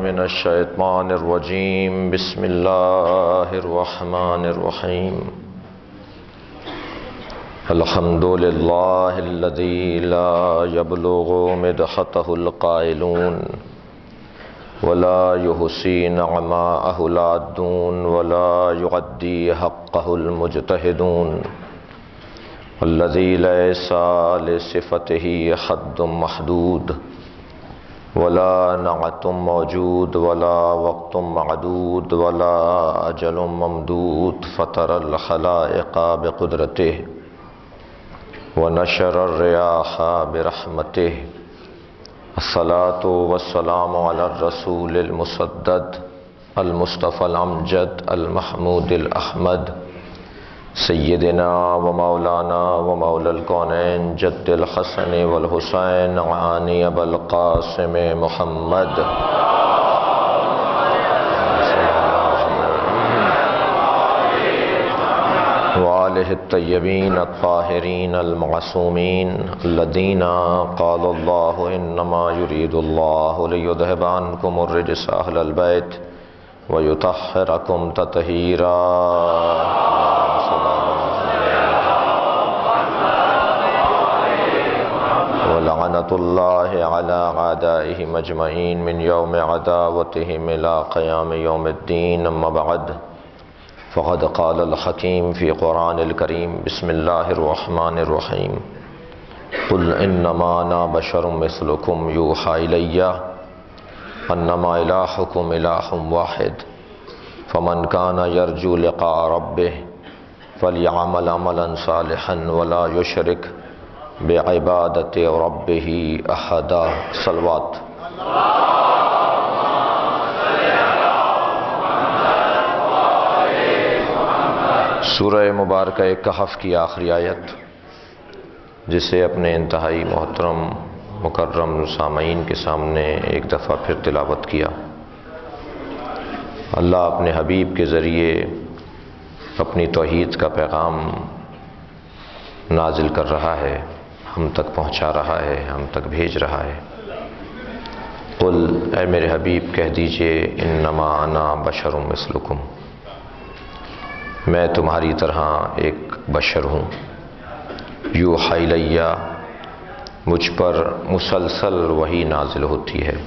من الشیطان الرجیم بسم اللہ الرحمن الرحیم الحمد للہ الذی لا یبلغ مدحتہ القائلون ولا یحصی نعماءہ العادون ولا یعدی حقہ المجتہدون الذی لیس لصفتہ حد محدود ولا نعت موجود ولا وقت معدود ولا اجل ممدود فطر الخلائق بقدرته ونشر الرياح برحمته الصلاة والسلام على الرسول المسدد المصطفى الامجد المحمود الاحمد سیدنا و مولانا و مولا الکونین جد الحسن والحسین عانی ابا القاسم محمد وآلہ الطیبین الطاہرین المعصومین الذین قال اللہ انما یرید اللہ لیذہب عنکم الرجس اہل البیت ویطہرکم تطہیرا ولعنت اللہ علی اعدائہم اجمعین من یوم عداوتہم الی قیام یوم الدین اما بعد فقد قال الحکیم فی قرآن الکریم بسم اللہ الرحمن الرحیم قل انما انا بشر مثلکم یوحی الی انما الہکم الہ واحد فمن کان یرجو لقاء ربہ فلیعمل عملا صالحا ولا یشرک بعبادت ربہ احدا صلوات سورہ مبارکہ کہف کی آخری آیت جسے اپنے انتہائی محترم مکرم سامعین کے سامنے ایک دفعہ پھر تلاوت کیا۔ اللہ اپنے حبیب کے ذریعے اپنی توحید کا پیغام نازل کر رہا ہے، ہم تک پہنچا رہا ہے، ہم تک بھیج رہا ہے۔ قل اے میرے حبیب کہہ دیجئے انما انا بشر مثلکم، میں تمہاری طرح ایک بشر ہوں، یوحی الی، مجھ پر مسلسل وحی نازل ہوتی ہے،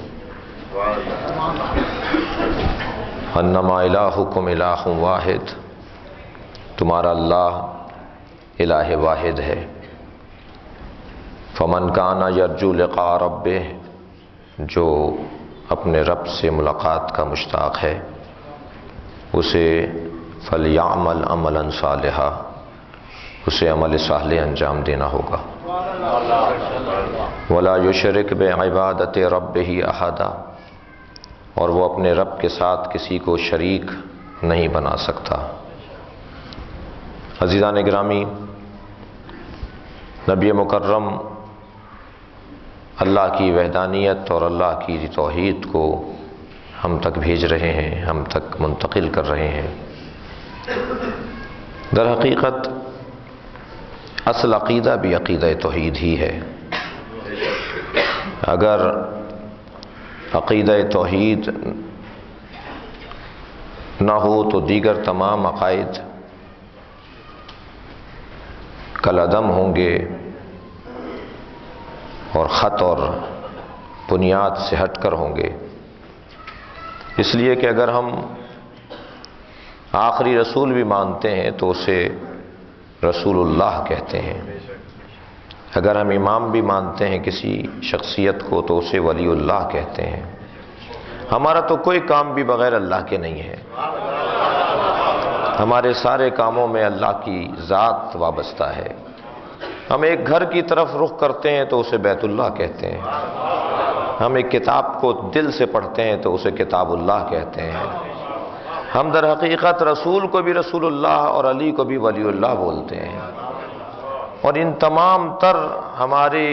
انما الہکم الہ واحد، تمہارا اللہ الہ واحد ہے، فمن کان یرجو لقاء ربہ، جو اپنے رب سے ملاقات کا مشتاق ہے اسے فلیعمل عملا صالحا، اسے عمل صالح انجام دینا ہوگا، ولا یشرک بعبادت ربہ احدا، اور وہ اپنے رب کے ساتھ کسی کو شریک نہیں بنا سکتا۔ عزیزان گرامی، نبی مکرم اللہ کی وحدانیت اور اللہ کی توحید کو ہم تک بھیج رہے ہیں، ہم تک منتقل کر رہے ہیں۔ در حقیقت اصل عقیدہ بھی عقیدہ توحید ہی ہے۔ اگر عقیدہ توحید نہ ہو تو دیگر تمام عقائد کالعدم ہوں گے اور خط اور بنیاد سے ہٹ کر ہوں گے۔ اس لیے کہ اگر ہم آخری رسول بھی مانتے ہیں تو اسے رسول اللہ کہتے ہیں، اگر ہم امام بھی مانتے ہیں کسی شخصیت کو تو اسے ولی اللہ کہتے ہیں۔ ہمارا تو کوئی کام بھی بغیر اللہ کے نہیں ہے، ہمارے سارے کاموں میں اللہ کی ذات وابستہ ہے۔ ہم ایک گھر کی طرف رخ کرتے ہیں تو اسے بیت اللہ کہتے ہیں، ہم ایک کتاب کو دل سے پڑھتے ہیں تو اسے کتاب اللہ کہتے ہیں۔ ہم در حقیقت رسول کو بھی رسول اللہ اور علی کو بھی ولی اللہ بولتے ہیں، اور ان تمام تر ہمارے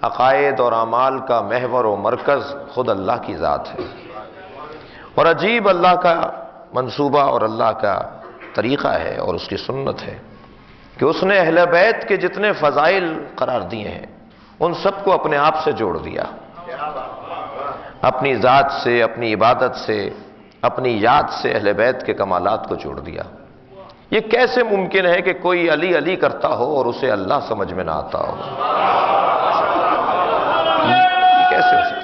عقائد اور اعمال کا محور و مرکز خود اللہ کی ذات ہے۔ اور عجیب اللہ کا منصوبہ اور اللہ کا طریقہ ہے اور اس کی سنت ہے کہ اس نے اہل بیت کے جتنے فضائل قرار دیے ہیں ان سب کو اپنے آپ سے جوڑ دیا۔ اپنی ذات سے، اپنی عبادت سے، اپنی یاد سے اہل بیت کے کمالات کو جوڑ دیا۔ یہ کیسے ممکن ہے کہ کوئی علی علی کرتا ہو اور اسے اللہ سمجھ میں نہ آتا ہو؟ یہ کیسے ہو سکتا؟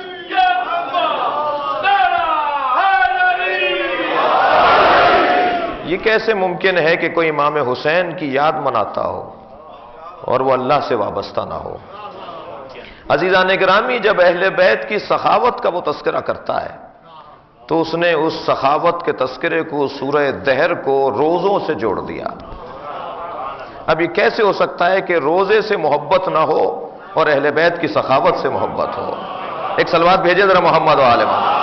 یہ کیسے ممکن ہے کہ کوئی امام حسین کی یاد مناتا ہو اور وہ اللہ سے وابستہ نہ ہو؟ عزیزان گرامی، جب اہل بیت کی سخاوت کا وہ تذکرہ کرتا ہے تو اس نے اس سخاوت کے تذکرے کو سورہ دہر کو روزوں سے جوڑ دیا۔ اب یہ کیسے ہو سکتا ہے کہ روزے سے محبت نہ ہو اور اہل بیت کی سخاوت سے محبت ہو؟ ایک صلوات بھیجے ذرا محمد و آل محمد۔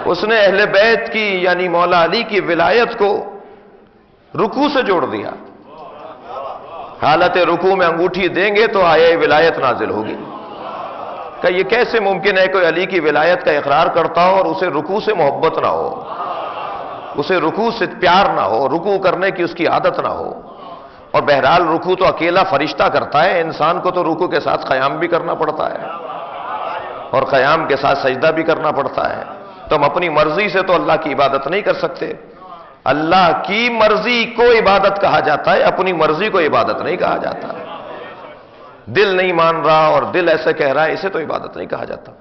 اس نے اہل بیت کی یعنی مولا علی کی ولایت کو رکوع سے جوڑ دیا۔ حالت رکوع میں انگوٹھی دیں گے تو آیہ ولایت نازل ہوگی۔ کہ یہ کیسے ممکن ہے کوئی علی کی ولایت کا اقرار کرتا ہو اور اسے رکوع سے محبت نہ ہو، اسے رکوع سے پیار نہ ہو، رکوع کرنے کی اس کی عادت نہ ہو؟ اور بہرحال رکوع تو اکیلا فرشتہ کرتا ہے، انسان کو تو رکوع کے ساتھ قیام بھی کرنا پڑتا ہے اور قیام کے ساتھ سجدہ بھی کرنا پڑتا ہے۔ تو ہم اپنی مرضی سے تو اللہ کی عبادت نہیں کر سکتے۔ اللہ کی مرضی کو عبادت کہا جاتا ہے، اپنی مرضی کو عبادت نہیں کہا جاتا۔ دل نہیں مان رہا اور دل ایسے کہہ رہا ہے، اسے تو عبادت نہیں کہا جاتا۔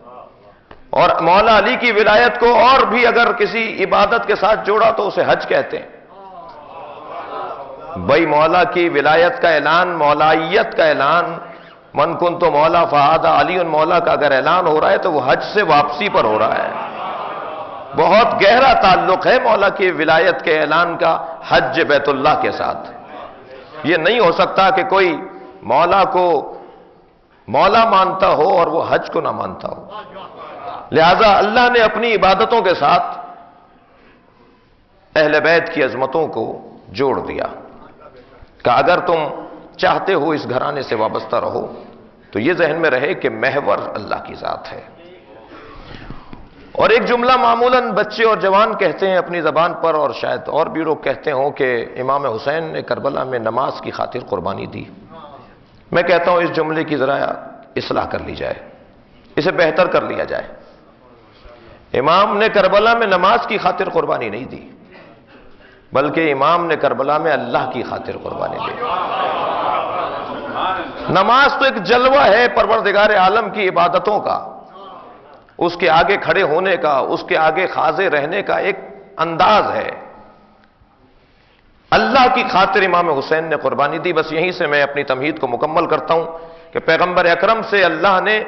اور مولا علی کی ولایت کو اور بھی اگر کسی عبادت کے ساتھ جوڑا تو اسے حج کہتے ہیں۔ بھائی مولا کی ولایت کا اعلان، مولائیت کا اعلان، من کنت مولا فہذا علی مولا کا اگر اعلان ہو رہا ہے تو وہ حج سے واپسی پر ہو رہا ہے۔ بہت گہرا تعلق ہے مولا کی ولایت کے اعلان کا حج بیت اللہ کے ساتھ۔ یہ نہیں ہو سکتا کہ کوئی مولا کو مولا مانتا ہو اور وہ حج کو نہ مانتا ہو۔ لہذا اللہ نے اپنی عبادتوں کے ساتھ اہل بیت کی عظمتوں کو جوڑ دیا کہ اگر تم چاہتے ہو اس گھرانے سے وابستہ رہو تو یہ ذہن میں رہے کہ محور اللہ کی ذات ہے۔ اور ایک جملہ معمولاً بچے اور جوان کہتے ہیں اپنی زبان پر، اور شاید اور بھی لوگ کہتے ہوں کہ امام حسین نے کربلا میں نماز کی خاطر قربانی دی۔ میں کہتا ہوں اس جملے کی ذرا اصلاح کر لی جائے، اسے بہتر کر لیا جائے۔ امام نے کربلا میں نماز کی خاطر قربانی نہیں دی، بلکہ امام نے کربلا میں اللہ کی خاطر قربانی دی۔ نماز تو ایک جلوہ ہے پروردگار عالم کی عبادتوں کا، اس کے آگے کھڑے ہونے کا، اس کے آگے خاضع رہنے کا ایک انداز ہے۔ اللہ کی خاطر امام حسین نے قربانی دی۔ بس یہیں سے میں اپنی تمہید کو مکمل کرتا ہوں کہ پیغمبر اکرم سے اللہ نے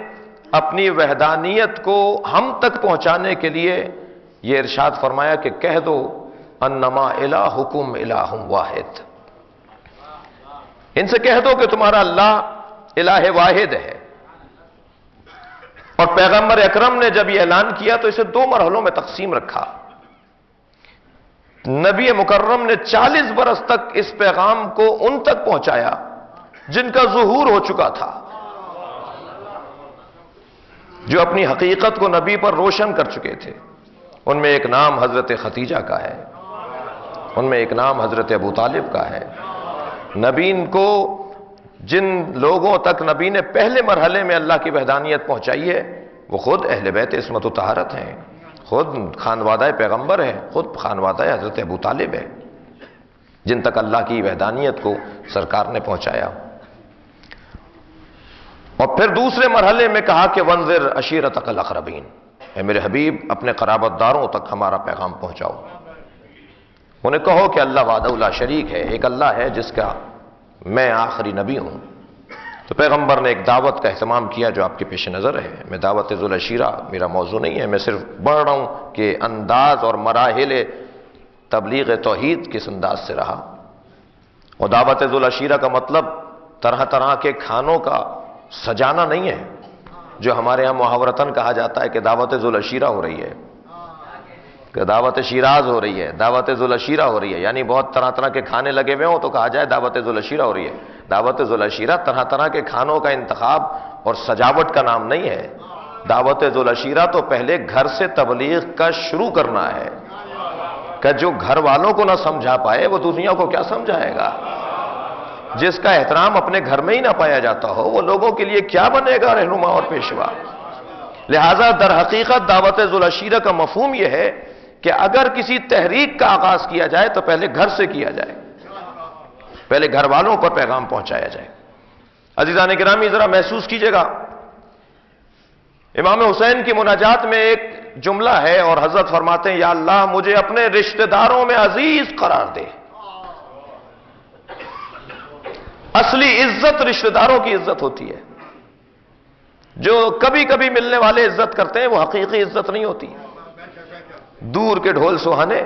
اپنی وحدانیت کو ہم تک پہنچانے کے لیے یہ ارشاد فرمایا کہ کہہ دو انما الہکم الہ واحد، ان سے کہہ دو کہ تمہارا اللہ الہ واحد ہے۔ اور پیغمبر اکرم نے جب یہ اعلان کیا تو اسے دو مرحلوں میں تقسیم رکھا۔ نبی مکرم نے 40 برس تک اس پیغام کو ان تک پہنچایا جن کا ظہور ہو چکا تھا، جو اپنی حقیقت کو نبی پر روشن کر چکے تھے۔ ان میں ایک نام حضرت ختیجہ کا ہے، ان میں ایک نام حضرت ابو طالب کا ہے۔ نبی کو جن لوگوں تک نبی نے پہلے مرحلے میں اللہ کی وحدانیت پہنچائی ہے وہ خود اہل بیت عصمت و طہارت ہیں، خود خانوادہ پیغمبر ہیں، خود خانوادہ حضرت ابو طالب ہے، جن تک اللہ کی وحدانیت کو سرکار نے پہنچایا۔ اور پھر دوسرے مرحلے میں کہا کہ وانذر عشیرتک الاقربین، اے میرے حبیب اپنے قرابت داروں تک ہمارا پیغام پہنچاؤ، انہیں کہو کہ اللہ وحدہ لا شریک ہے، ایک اللہ ہے جس کا میں آخری نبی ہوں۔ تو پیغمبر نے ایک دعوت کا اہتمام کیا جو آپ کے پیش نظر ہے۔ میں دعوت ذو العشیرہ میرا موضوع نہیں ہے، میں صرف بڑھ رہا ہوں کہ انداز اور مراحل تبلیغ توحید کس انداز سے رہا۔ اور دعوت ذو العشیرہ کا مطلب طرح طرح کے کھانوں کا سجانا نہیں ہے جو ہمارے ہاں محاورتاً کہا جاتا ہے کہ دعوت ذو العشیرہ ہو رہی ہے، کہ دعوت شیراز ہو رہی ہے، دعوت ذو العشیرہ ہو رہی ہے، یعنی بہت طرح طرح کے کھانے لگے ہوئے ہوں تو کہا جائے دعوت ذو العشیرہ ہو رہی ہے۔ دعوت ذو العشیرہ طرح طرح کے کھانوں کا انتخاب اور سجاوٹ کا نام نہیں ہے۔ دعوت ذو العشیرہ تو پہلے گھر سے تبلیغ کا شروع کرنا ہے، کہ جو گھر والوں کو نہ سمجھا پائے وہ دنیا کو کیا سمجھائے گا۔ جس کا احترام اپنے گھر میں ہی نہ پایا جاتا ہو وہ لوگوں کے لیے کیا بنے گا رہنما اور پیشوا؟ لہذا در حقیقت دعوت ذوالعشیرہ کا مفہوم یہ ہے کہ اگر کسی تحریک کا آغاز کیا جائے تو پہلے گھر سے کیا جائے، پہلے گھر والوں پر پیغام پہنچایا جائے۔ عزیزان گرامی ذرا محسوس کیجئے گا، امام حسین کی مناجات میں ایک جملہ ہے اور حضرت فرماتے ہیں یا اللہ مجھے اپنے رشتہ داروں میں عزیز قرار دے۔ اصلی عزت رشتہ داروں کی عزت ہوتی ہے، جو کبھی کبھی ملنے والے عزت کرتے ہیں وہ حقیقی عزت نہیں ہوتی۔ دور کے ڈھول سہانے،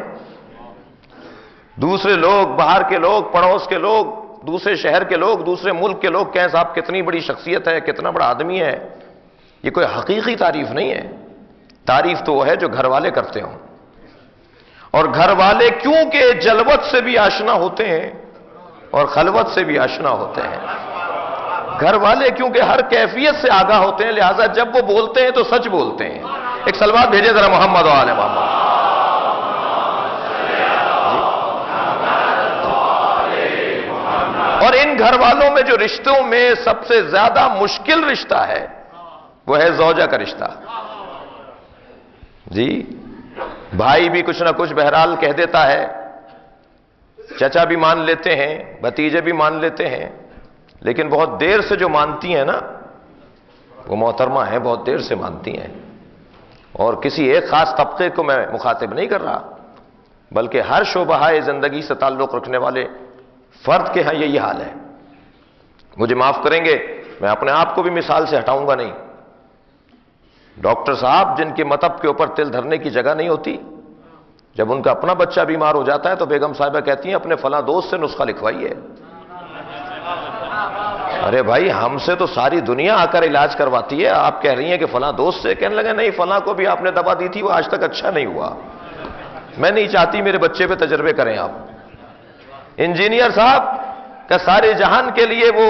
دوسرے لوگ، باہر کے لوگ، پڑوس کے لوگ، دوسرے شہر کے لوگ، دوسرے ملک کے لوگ کہیں صاحب کتنی بڑی شخصیت ہے، کتنا بڑا آدمی ہے، یہ کوئی حقیقی تعریف نہیں ہے۔ تعریف تو وہ ہے جو گھر والے کرتے ہوں، اور گھر والے کیونکہ جلوت سے بھی آشنا ہوتے ہیں اور خلوت سے بھی آشنا ہوتے ہیں، گھر والے کیونکہ ہر کیفیت سے آگاہ ہوتے ہیں، لہذا جب وہ بولتے ہیں تو سچ بولتے ہیں۔ ایک صلوات بھیجے ذرا محمد و آل محمد۔ اور ان گھر والوں میں جو رشتوں میں سب سے زیادہ مشکل رشتہ ہے وہ ہے زوجہ کا رشتہ۔ جی بھائی بھی کچھ نہ کچھ بہرحال کہہ دیتا ہے، چچا بھی مان لیتے ہیں، بھتیجے بھی مان لیتے ہیں، لیکن بہت دیر سے جو مانتی ہیں نا وہ محترمہ ہیں، بہت دیر سے مانتی ہیں۔ اور کسی ایک خاص طبقے کو میں مخاطب نہیں کر رہا، بلکہ ہر شعبہ زندگی سے تعلق رکھنے والے فرد کے ہاں یہی حال ہے۔ مجھے معاف کریں گے، میں اپنے آپ کو بھی مثال سے ہٹاؤں گا نہیں۔ ڈاکٹر صاحب جن کے مطب کے اوپر تل دھرنے کی جگہ نہیں ہوتی، جب ان کا اپنا بچہ بیمار ہو جاتا ہے تو بیگم صاحبہ کہتی ہیں اپنے فلاں دوست سے نسخہ لکھوائیے۔ ارے بھائی ہم سے تو ساری دنیا آ کر علاج کرواتی ہے، آپ کہہ رہی ہیں کہ فلاں دوست سے؟ کہنے لگے نہیں، فلاں کو بھی آپ نے دوا دی تھی وہ آج تک اچھا نہیں ہوا، میں نہیں چاہتی میرے بچے پہ تجربے کریں آپ۔ انجینئر صاحب کا سارے جہان کے لیے وہ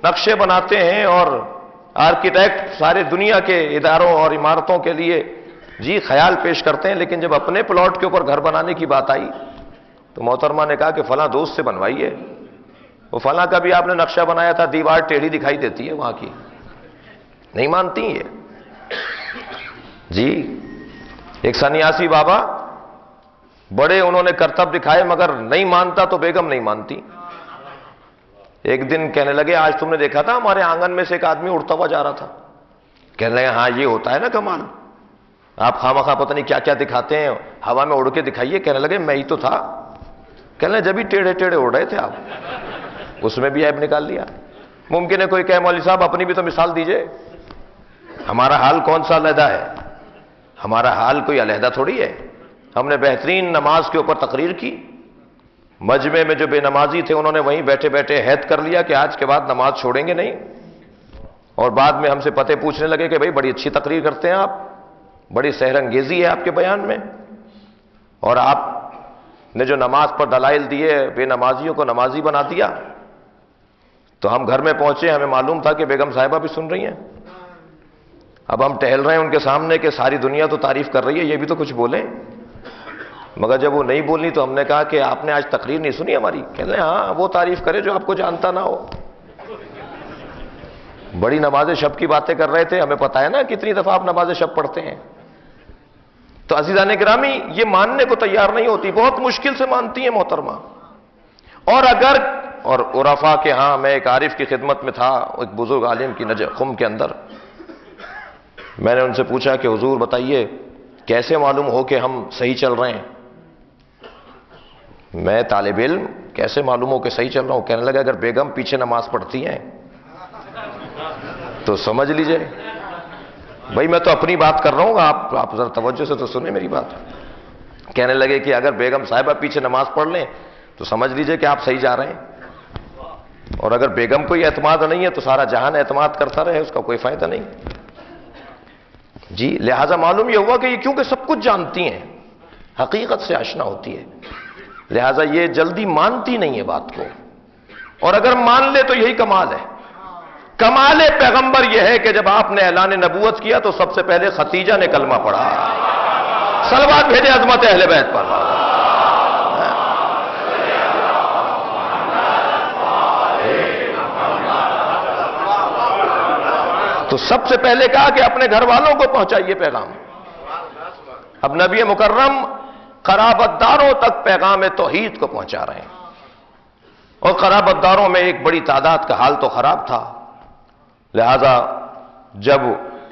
نقشے بناتے ہیں اور آرکیٹیکٹ سارے دنیا کے اداروں اور عمارتوں کے لیے جی خیال پیش کرتے ہیں، لیکن جب اپنے پلاٹ کے اوپر گھر بنانے کی بات آئی تو محترمہ نے کہا کہ فلاں دوست سے بنوائیے۔ وہ فلاں کا بھی آپ نے نقشہ بنایا تھا، دیوار ٹیڑھی دکھائی دیتی ہے وہاں کی، نہیں مانتی یہ۔ جی ایک سنیاسی بابا بڑے انہوں نے کرتب دکھائے مگر نہیں مانتا تو بیگم نہیں مانتی۔ ایک دن کہنے لگے آج تم نے دیکھا تھا ہمارے آنگن میں سے ایک آدمی اڑتا ہوا جا رہا تھا؟ کہنے لگے ہاں یہ ہوتا ہے نا کمال، آپ خواہ پتہ نہیں کیا کیا دکھاتے ہیں، ہوا میں اڑ کے دکھائیے۔ کہنے لگے میں ہی تو تھا۔ کہنے لگے جب ہی ٹیڑھے ٹیڑھے اڑ رہے تھے آپ، اس میں بھی عیب نکال لیا۔ ممکن ہے کوئی کہے مولوی صاحب اپنی بھی تو مثال دیجئے، ہمارا حال کون سا علیحدہ ہے؟ ہمارا حال کوئی علیحدہ تھوڑی ہے۔ ہم نے بہترین نماز کے اوپر تقریر کی، مجمع میں جو بے نمازی تھے انہوں نے وہیں بیٹھے بیٹھے عہد کر لیا کہ آج کے بعد نماز چھوڑیں گے نہیں، اور بعد میں ہم سے پتے پوچھنے لگے کہ بھئی بڑی اچھی تقریر کرتے ہیں آپ، بڑی سحر انگیزی ہے آپ کے بیان میں، اور آپ نے جو نماز پر دلائل دیے بے نمازیوں کو نمازی بنا دیا۔ تو ہم گھر میں پہنچے، ہمیں معلوم تھا کہ بیگم صاحبہ بھی سن رہی ہیں۔ اب ہم ٹہل رہے ہیں ان کے سامنے کہ ساری دنیا تو تعریف کر رہی ہے، یہ بھی تو کچھ بولیں۔ مگر جب وہ نہیں بولنی تو ہم نے کہا کہ آپ نے آج تقریر نہیں سنی ہماری؟ کہہ لیں ہاں وہ تعریف کرے جو آپ کو جانتا نہ ہو۔ بڑی نماز شب کی باتیں کر رہے تھے، ہمیں پتا ہے نا کتنی دفعہ آپ نماز شب پڑھتے ہیں۔ تو عزیزان گرامی یہ ماننے کو تیار نہیں ہوتی، بہت مشکل سے مانتی ہیں محترمہ۔ اور عرفاء کے ہاں میں ایک عارف کی خدمت میں تھا، ایک بزرگ عالم کی خم کے اندر، میں نے ان سے پوچھا کہ حضور بتائیے کیسے معلوم ہو کہ ہم صحیح چل رہے ہیں؟ میں طالب علم، کیسے معلوم ہو کہ صحیح چل رہا ہوں؟ کہنے لگا اگر بیگم پیچھے نماز پڑھتی ہیں تو سمجھ لیجئے۔ بھائی میں تو اپنی بات کر رہا ہوں، آپ ذرا توجہ سے تو سنیں میری بات۔ کہنے لگے کہ اگر بیگم صاحبہ پیچھے نماز پڑھ لیں تو سمجھ لیجئے کہ آپ صحیح جا رہے ہیں، اور اگر بیگم کو یہ اعتماد نہیں ہے تو سارا جہان اعتماد کرتا رہے، اس کا کوئی فائدہ نہیں۔ جی لہذا معلوم یہ ہوا کہ یہ کیونکہ سب کچھ جانتی ہیں، حقیقت سے آشنا ہوتی ہے، لہذا یہ جلدی مانتی نہیں ہے بات کو، اور اگر مان لے تو یہی کمال ہے۔ کمال پیغمبر یہ ہے کہ جب آپ نے اعلان نبوت کیا تو سب سے پہلے ختیجہ نے کلمہ پڑھا۔ صلوات بھیجے عظمت اہل بیت پر۔ تو سب سے پہلے کہا کہ اپنے گھر والوں کو پہنچائیے پیغام. اب نبی مکرم قرابت داروں تک پیغام توحید کو پہنچا رہے ہیں، اور قرابت داروں میں ایک بڑی تعداد کا حال تو خراب تھا، لہذا جب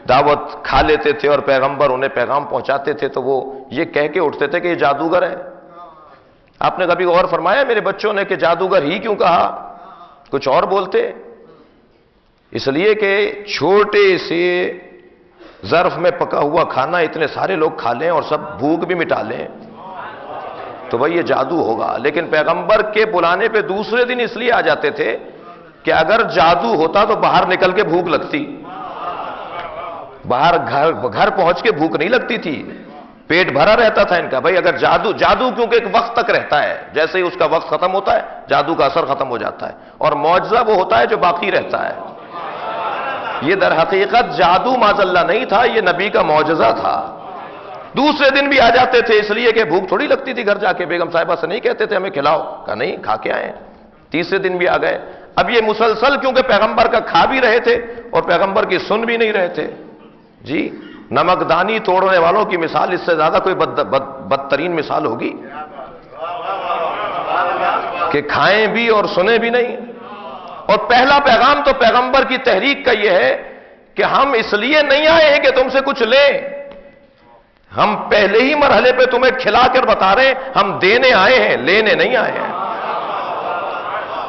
دعوت کھا لیتے تھے اور پیغمبر انہیں پیغام پہنچاتے تھے تو وہ یہ کہہ کے اٹھتے تھے کہ یہ جادوگر ہے. آپ نے کبھی غور فرمایا میرے بچوں نے کہ جادوگر ہی کیوں کہا؟ کچھ اور بولتے؟ اس لیے کہ چھوٹے سے ظرف میں پکا ہوا کھانا اتنے سارے لوگ کھا لیں اور سب بھوک بھی مٹا لیں تو بھائی یہ جادو ہوگا. لیکن پیغمبر کے بلانے پہ دوسرے دن اس لیے آ جاتے تھے کہ اگر جادو ہوتا تو باہر نکل کے بھوک لگتی، باہر گھر پہنچ کے بھوک نہیں لگتی تھی، پیٹ بھرا رہتا تھا ان کا. بھائی اگر جادو کیونکہ ایک وقت تک رہتا ہے، جیسے ہی اس کا وقت ختم ہوتا ہے جادو کا اثر ختم ہو جاتا ہے، اور معجزہ وہ ہوتا ہے جو باقی رہتا ہے. یہ در حقیقت جادو معاذ اللہ نہیں تھا، یہ نبی کا معجزہ تھا. دوسرے دن بھی آ جاتے تھے اس لیے کہ بھوک تھوڑی لگتی تھی، گھر جا کے بیگم صاحبہ سے نہیں کہتے تھے ہمیں کھلاؤ، کہا نہیں کھا کے آئے. تیسرے دن بھی آ گئے. اب یہ مسلسل کیونکہ پیغمبر کا کھا بھی رہے تھے اور پیغمبر کی سن بھی نہیں رہے تھے. جی نمک دانی توڑنے والوں کی مثال اس سے زیادہ کوئی بدترین مثال ہوگی کہ کھائیں بھی اور سنیں بھی نہیں. اور پہلا پیغام تو پیغمبر کی تحریک کا یہ ہے کہ ہم اس لیے نہیں آئے ہیں کہ تم سے کچھ لیں، ہم پہلے ہی مرحلے پہ تمہیں کھلا کر بتا رہے ہیں ہم دینے آئے ہیں، لینے نہیں آئے ہیں.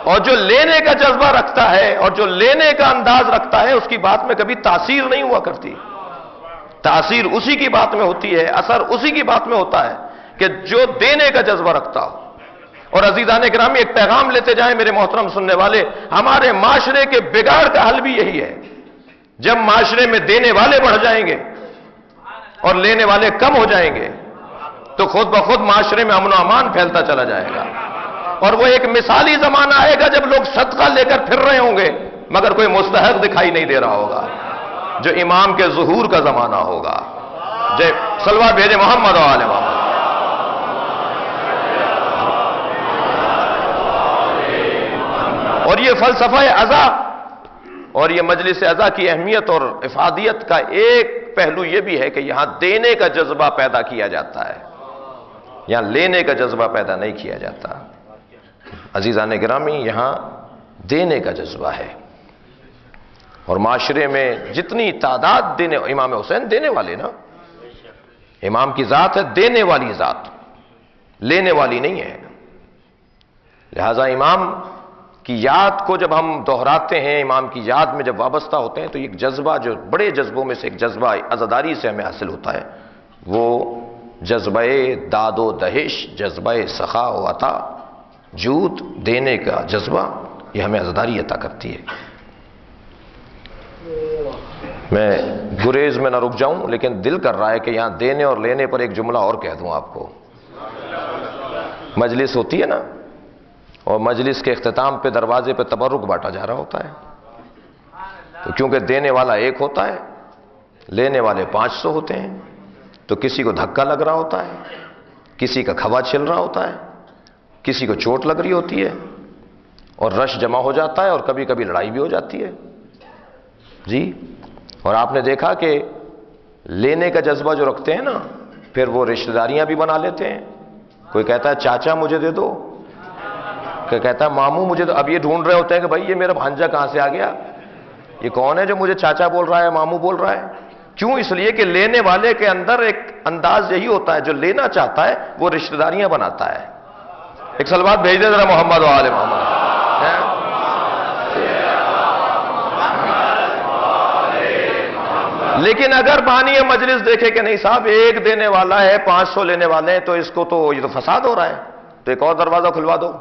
اور جو لینے کا جذبہ رکھتا ہے اور جو لینے کا انداز رکھتا ہے اس کی بات میں کبھی تاثیر نہیں ہوا کرتی. تاثیر اسی کی بات میں ہوتی ہے، اثر اسی کی بات میں ہوتا ہے کہ جو دینے کا جذبہ رکھتا ہو. اور عزیزان گرامی ایک پیغام لیتے جائیں میرے محترم سننے والے، ہمارے معاشرے کے بگاڑ کا حل بھی یہی ہے. جب معاشرے میں دینے والے بڑھ جائیں گے اور لینے والے کم ہو جائیں گے تو خود بخود معاشرے میں امن و امان پھیلتا چلا جائے گا. اور وہ ایک مثالی زمانہ آئے گا جب لوگ صدقہ لے کر پھر رہے ہوں گے مگر کوئی مستحق دکھائی نہیں دے رہا ہوگا، جو امام کے ظہور کا زمانہ ہوگا. جے صلوات بھیجے محمد و آل محمد. اور یہ فلسفہ عزا اور یہ مجلس عزا کی اہمیت اور افادیت کا ایک پہلو یہ بھی ہے کہ یہاں دینے کا جذبہ پیدا کیا جاتا ہے، یہاں لینے کا جذبہ پیدا نہیں کیا جاتا. عزیزان گرامی یہاں دینے کا جذبہ ہے. اور معاشرے میں جتنی تعداد دینے، امام حسین دینے والے نا، امام کی ذات ہے دینے والی ذات، لینے والی نہیں ہے. لہذا امام کی یاد کو جب ہم دہراتے ہیں، امام کی یاد میں جب وابستہ ہوتے ہیں تو ایک جذبہ جو بڑے جذبوں میں سے ایک جذبہ عزاداری سے ہمیں حاصل ہوتا ہے، وہ جذبہ داد و دہش، جذبہ سخا و عطا، جود، دینے کا جذبہ، یہ ہمیں عزاداری عطا کرتی ہے. میں گریز میں نہ رک جاؤں لیکن دل کر رہا ہے کہ یہاں دینے اور لینے پر ایک جملہ اور کہہ دوں آپ کو. مجلس ہوتی ہے نا، اور مجلس کے اختتام پہ دروازے پہ تبرک بانٹا جا رہا ہوتا ہے، تو کیونکہ دینے والا ایک ہوتا ہے، لینے والے 500 ہوتے ہیں، تو کسی کو دھکا لگ رہا ہوتا ہے، کسی کا کھوا چھل رہا ہوتا ہے، کسی کو چوٹ لگ رہی ہوتی ہے، اور رش جمع ہو جاتا ہے اور کبھی کبھی لڑائی بھی ہو جاتی ہے. جی اور آپ نے دیکھا کہ لینے کا جذبہ جو رکھتے ہیں نا پھر وہ رشتہ داریاں بھی بنا لیتے ہیں. کوئی کہتا ہے چاچا مجھے دے دو، کہ کہتا ہے ماموں مجھے دو. اب یہ ڈھونڈ رہے ہوتے ہیں کہ بھائی یہ میرا بھانجا کہاں سے آ گیا، یہ کون ہے جو مجھے چاچا بول رہا ہے، ماموں بول رہا ہے. کیوں؟ اس لیے کہ لینے والے کے اندر ایک انداز یہی ہوتا ہے، جو لینا چاہتا ہے وہ رشتہ داریاں بناتا ہے. ایک صلوات بھیج دے ذرا محمد و آل محمد. لیکن اگر بانی مجلس دیکھے کہ نہیں صاحب ایک دینے والا ہے 500 لینے والے ہیں، تو اس کو تو یہ تو فساد ہو رہا ہے، تو ایک اور دروازہ کھلوا دو،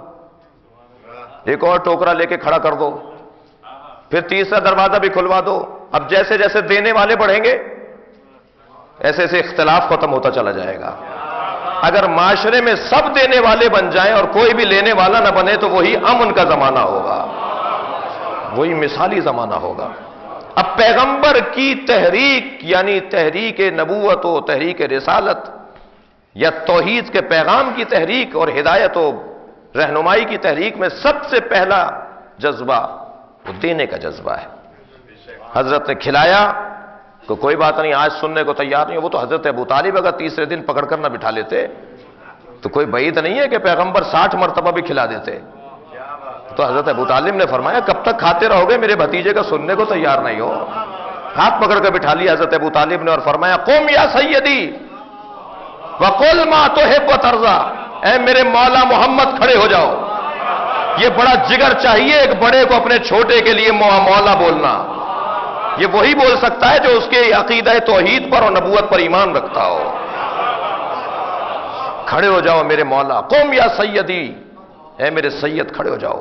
ایک اور ٹوکرا لے کے کھڑا کر دو، پھر تیسرا دروازہ بھی کھلوا دو. اب جیسے جیسے دینے والے بڑھیں گے ایسے ایسے اختلاف ختم ہوتا چلا جائے گا. اگر معاشرے میں سب دینے والے بن جائیں اور کوئی بھی لینے والا نہ بنے تو وہی امن کا زمانہ ہوگا، وہی مثالی زمانہ ہوگا. اب پیغمبر کی تحریک یعنی تحریک نبوت و تحریک رسالت یا توحید کے پیغام کی تحریک اور ہدایت و رہنمائی کی تحریک میں سب سے پہلا جذبہ وہ دینے کا جذبہ ہے. حضرت نے کھلایا تو کوئی بات نہیں، آج سننے کو تیار نہیں. وہ تو حضرت ابو طالب اگر تیسرے دن پکڑ کر نہ بٹھا لیتے تو کوئی بعید نہیں ہے کہ پیغمبر 60 مرتبہ بھی کھلا دیتے. تو حضرت ابو طالب نے فرمایا کب تک کھاتے رہو گے، میرے بھتیجے کا سننے کو تیار نہیں ہو. ہاتھ پکڑ کر بٹھا لیا حضرت ابو طالب نے اور فرمایا قم یا سیدی وقل ما تحب وترضى، اے میرے مولا محمد کھڑے ہو جاؤ. یہ بڑا جگر چاہیے ایک بڑے کو اپنے چھوٹے کے لیے مولا بولنا. یہ وہی بول سکتا ہے جو اس کے عقیدہ توحید پر اور نبوت پر ایمان رکھتا ہو. کھڑے ہو جاؤ میرے مولا، قم یا سیدی، اے میرے سید کھڑے ہو جاؤ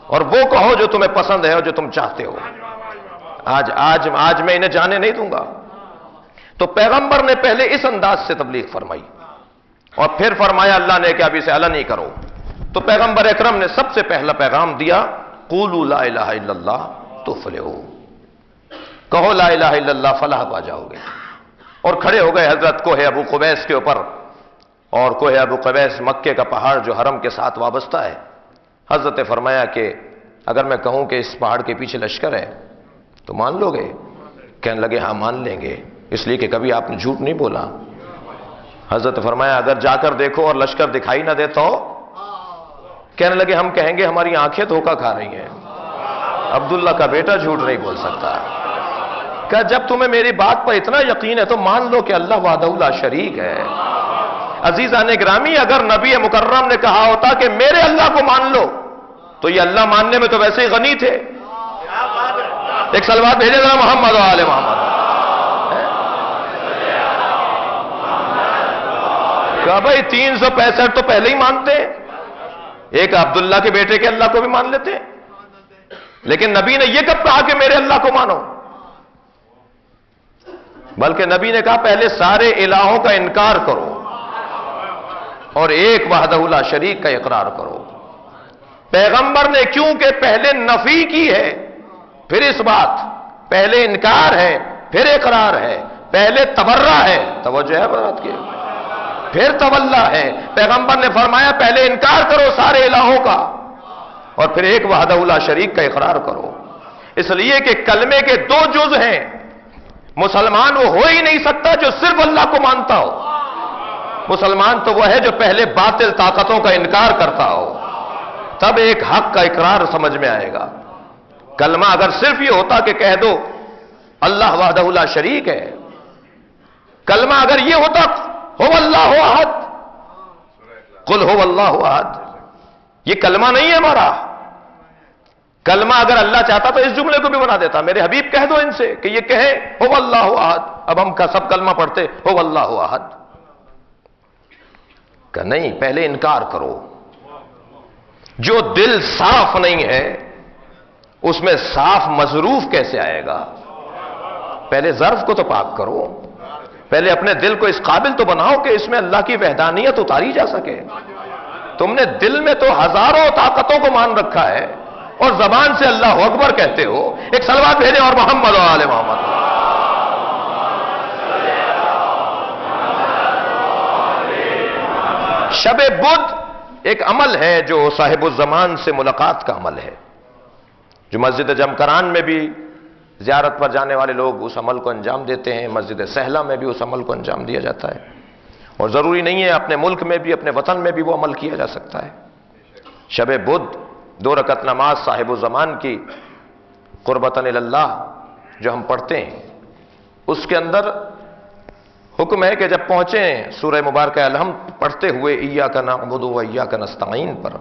اور وہ کہو جو تمہیں پسند ہے اور جو تم چاہتے ہو. آج میں انہیں جانے نہیں دوں گا. تو پیغمبر نے پہلے اس انداز سے تبلیغ فرمائی اور پھر فرمایا اللہ نے کہ اب اسے اعلان نہیں کرو. تو پیغمبر اکرم نے سب سے پہلا پیغام دیا قولوا لا الہ الا اللہ تفلحوا، کہو لا الہ الا اللہ فلاح پا جاؤ گے. اور کھڑے ہو گئے حضرت کوہ ابو قبیس کے اوپر. اور کوہ ابو قبیس مکے کا پہاڑ جو حرم کے ساتھ وابستہ ہے. حضرت نے فرمایا کہ اگر میں کہوں کہ اس پہاڑ کے پیچھے لشکر ہے تو مان لو گے؟ کہنے لگے ہاں مان لیں گے، اس لیے کہ کبھی آپ نے جھوٹ نہیں بولا. حضرت نے فرمایا اگر جا کر دیکھو اور لشکر دکھائی نہ دیتا ہو؟ کہنے لگے ہم کہیں گے ہماری آنکھیں دھوکہ کھا رہی ہیں، عبداللہ کا بیٹا جھوٹ نہیں بول سکتا. کہ جب تمہیں میری بات پر اتنا یقین ہے تو مان لو کہ اللہ وحدہ لا شریک ہے. عزیزان گرامی، اگر نبی مکرم نے کہا ہوتا کہ میرے اللہ کو مان لو تو یہ اللہ ماننے میں تو ویسے ہی غنی تھے. ایک صلوات بھیجے ذرا محمد و آل محمد. کہا بھائی 365 تو پہلے ہی مانتے ہیں، ایک عبداللہ کے بیٹے کے اللہ کو بھی مان لیتے ہیں. لیکن نبی نے یہ کب کہا کہ میرے اللہ کو مانو؟ بلکہ نبی نے کہا پہلے سارے الہوں کا انکار کرو اور ایک وحدہ لا شریک کا اقرار کرو. پیغمبر نے کیونکہ پہلے نفی کی ہے پھر اس بات، پہلے انکار ہے پھر اقرار ہے، پہلے تبرہ ہے، توجہ ہے بات کی، پھر تولا ہے. پیغمبر نے فرمایا پہلے انکار کرو سارے الہوں کا اور پھر ایک وحدہ لا شریک کا اقرار کرو. اس لیے کہ کلمے کے 2 جز ہیں. مسلمان وہ ہو ہی نہیں سکتا جو صرف اللہ کو مانتا ہو. مسلمان تو وہ ہے جو پہلے باطل طاقتوں کا انکار کرتا ہو، تب ایک حق کا اقرار سمجھ میں آئے گا. کلمہ اگر صرف یہ ہوتا کہ کہہ دو اللہ وحدہ لا شریک ہے، کلمہ اگر یہ ہوتا هو اللہ احد، قل هو اللہ احد، یہ کلمہ نہیں ہے ہمارا. کلمہ اگر اللہ چاہتا تو اس جملے کو بھی بنا دیتا، میرے حبیب کہہ دو ان سے کہ یہ کہیں هو اللہ احد. اب ہم کا سب کلمہ پڑھتے هو اللہ احد. کہ نہیں، پہلے انکار کرو. جو دل صاف نہیں ہے اس میں صاف مظروف کیسے آئے گا؟ پہلے ظرف کو تو پاک کرو، پہلے اپنے دل کو اس قابل تو بناؤ کہ اس میں اللہ کی وحدانیت اتاری جا سکے. تم نے دل میں تو ہزاروں طاقتوں کو مان رکھا ہے اور زبان سے اللہ اکبر کہتے ہو. ایک صلوات بھیجیں اور محمد و آل محمد. شب بدھ ایک عمل ہے جو صاحب الزمان سے ملاقات کا عمل ہے، جو مسجد جمکران میں بھی زیارت پر جانے والے لوگ اس عمل کو انجام دیتے ہیں. مسجد سہلہ میں بھی اس عمل کو انجام دیا جاتا ہے اور ضروری نہیں ہے اپنے ملک میں بھی، اپنے وطن میں بھی وہ عمل کیا جا سکتا ہے. شب بدھ 2 رکعت نماز صاحب الزمان کی قربتاً اللہ جو ہم پڑھتے ہیں، اس کے اندر حکم ہے کہ جب پہنچیں سورہ مبارکہ الحمد پڑھتے ہوئے ایاک نعبد و ایاک نستعین پر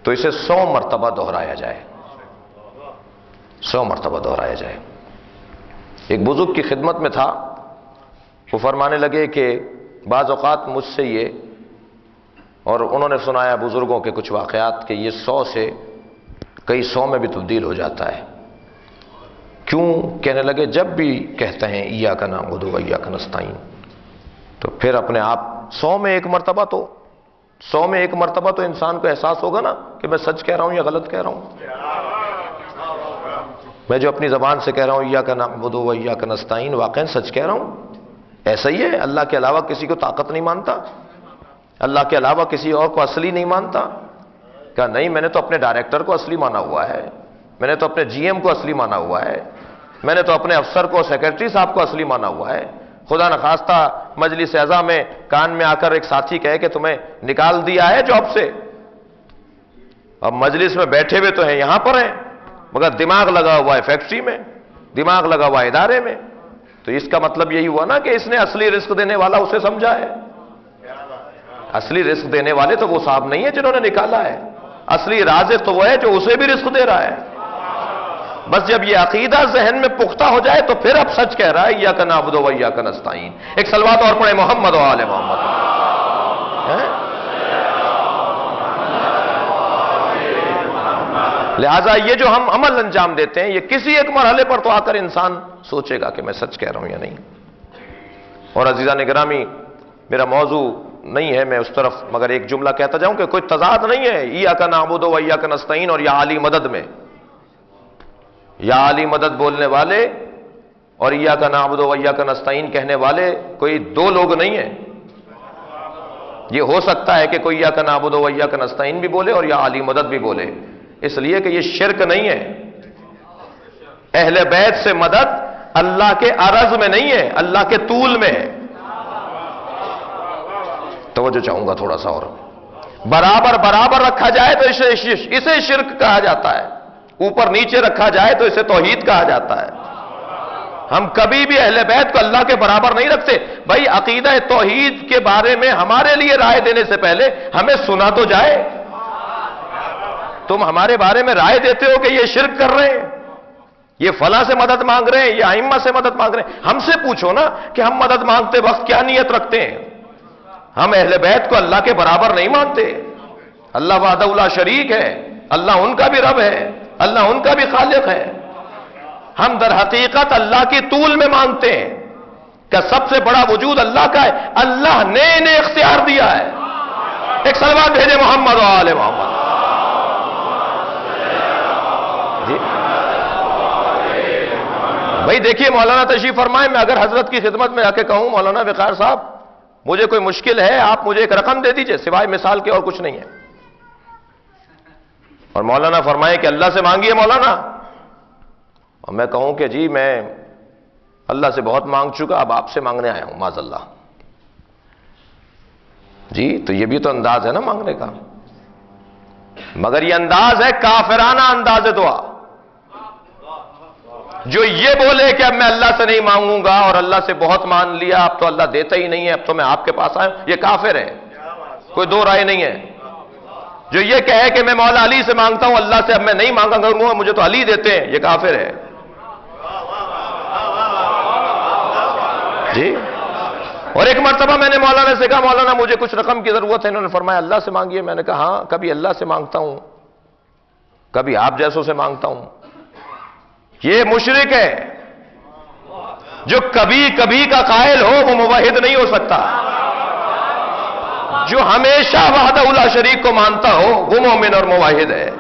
تو اسے 100 مرتبہ دہرایا جائے. 100 مرتبہ دہرایا جائے. ایک بزرگ کی خدمت میں تھا، وہ فرمانے لگے کہ بعض اوقات مجھ سے یہ، اور انہوں نے سنایا بزرگوں کے کچھ واقعات کہ یہ 100 سے کئی 100 میں بھی تبدیل ہو جاتا ہے. کیوں؟ کہنے لگے جب بھی کہتے ہیں ایاک نعبد و ایاک نستعین تو پھر اپنے آپ 100 میں ایک مرتبہ تو 100 میں ایک مرتبہ تو انسان کو احساس ہوگا نا کہ میں سچ کہہ رہا ہوں یا غلط کہہ رہا ہوں. میں جو اپنی زبان سے کہہ رہا ہوں ایاک نعبد و ایاک نستعین واقعا سچ کہہ رہا ہوں. ایسا ہی ہے، اللہ کے علاوہ کسی کو طاقت نہیں مانتا، اللہ کے علاوہ کسی اور کو اصلی نہیں مانتا. کہا نہیں، میں نے تو اپنے ڈائریکٹر کو اصلی مانا ہوا ہے، میں نے تو اپنے جی ایم کو اصلی مانا ہوا ہے، میں نے تو اپنے افسر کو، سیکرٹری صاحب کو اصلی مانا ہوا ہے. خدا نخواستہ مجلس اعضا میں کان میں آ کر ایک ساتھی کہے کہ تمہیں نکال دیا ہے جاب سے. اب مجلس میں بیٹھے ہوئے تو ہیں، یہاں پر ہیں، مگر دماغ لگا ہوا ہے فیکٹری میں، دماغ لگا ہوا ہے ادارے میں. تو اس کا مطلب یہی ہوا نا کہ اس نے اصلی رزق دینے والا اسے سمجھا ہے. اصلی رزق دینے والے تو وہ صاحب نہیں ہے جنہوں نے نکالا ہے. اصلی رازق تو وہ ہے جو اسے بھی رزق دے رہا ہے. بس جب یہ عقیدہ ذہن میں پختہ ہو جائے تو پھر اب سچ کہہ رہا ہے ایاک نعبد و ایاک نستعین. ایک صلوات اور پڑھیں محمد و آل محمد. لہذا یہ جو ہم عمل انجام دیتے ہیں، یہ کسی ایک مرحلے پر تو آ کر انسان سوچے گا کہ میں سچ کہہ رہا ہوں یا نہیں. اور عزیزان گرامی، میرا موضوع نہیں ہے میں اس طرف، مگر ایک جملہ کہتا جاؤں کہ کوئی تضاد نہیں ہے ایاک نعبد و ایاک نستعین اور یا علی مدد میں. یا علی مدد بولنے والے اور ایاک نعبد و ایاک نستعین کہنے والے کوئی دو لوگ نہیں ہیں. یہ ہو سکتا ہے کہ کوئی ایاک نعبد و ایاک نستعین بھی بولے اور یا علی مدد بھی بولے، اس لیے کہ یہ شرک نہیں ہے. اہل بیت سے مدد اللہ کے عرض میں نہیں ہے، اللہ کے طول میں ہے. توجہ چاہوں گا تھوڑا سا اور. برابر برابر رکھا جائے تو اسے شرک کہا جاتا ہے، اوپر نیچے رکھا جائے تو اسے توحید کہا جاتا ہے. ہم کبھی بھی اہل بیت کو اللہ کے برابر نہیں رکھتے. بھائی عقیدہ توحید کے بارے میں ہمارے لیے رائے دینے سے پہلے ہمیں سنا تو جائے. تم ہمارے بارے میں رائے دیتے ہو کہ یہ شرک کر رہے ہیں، یہ فلاں سے مدد مانگ رہے ہیں، یہ ائمہ سے مدد مانگ رہے ہیں. ہم سے پوچھو نا کہ ہم مدد مانگتے وقت کیا نیت رکھتے ہیں. ہم اہل بیت کو اللہ کے برابر نہیں مانتے. اللہ وحدہ لا شریک ہے، اللہ ان کا بھی رب ہے، اللہ ان کا بھی خالق ہے. ہم در حقیقت اللہ کی طول میں مانگتے ہیں کہ سب سے بڑا وجود اللہ کا ہے، اللہ نے انہیں اختیار دیا ہے. ایک صلوات بھیجے محمد و آل محمد. جی بھائی دیکھیے، مولانا تشریف فرمائے، میں اگر حضرت کی خدمت میں آ کے کہوں مولانا وقار صاحب مجھے کوئی مشکل ہے، آپ مجھے ایک رقم دے دیجئے، سوائے مثال کے اور کچھ نہیں ہے، اور مولانا فرمائے کہ اللہ سے مانگیے مولانا، اور میں کہوں کہ جی میں اللہ سے بہت مانگ چکا، اب آپ سے مانگنے آیا ہوں معاذ اللہ. جی تو یہ بھی تو انداز ہے نا مانگنے کا، مگر یہ انداز ہے کافرانہ انداز دعا. جو یہ بولے کہ اب میں اللہ سے نہیں مانگوں گا اور اللہ سے بہت مان لیا، اب تو اللہ دیتا ہی نہیں ہے، اب تو میں آپ کے پاس آیا ہوں، یہ کافر ہے، کوئی دو رائے نہیں ہے. جو یہ کہے کہ میں مولا علی سے مانگتا ہوں، اللہ سے اب میں نہیں مانگا کروں، مجھے تو علی دیتے ہیں، یہ کافر ہے. جی اور ایک مرتبہ میں نے مولانا سے کہا مولانا مجھے کچھ رقم کی ضرورت ہے، انہوں نے فرمایا اللہ سے مانگیے. میں نے کہا ہاں کبھی اللہ سے مانگتا ہوں، کبھی آپ جیسوں سے مانگتا ہوں. یہ مشرک ہے. جو کبھی کبھی کا قائل ہو وہ موحد نہیں ہو سکتا. جو ہمیشہ وحدہ لا شریک کو مانتا ہو وہ مومن اور موحد ہے.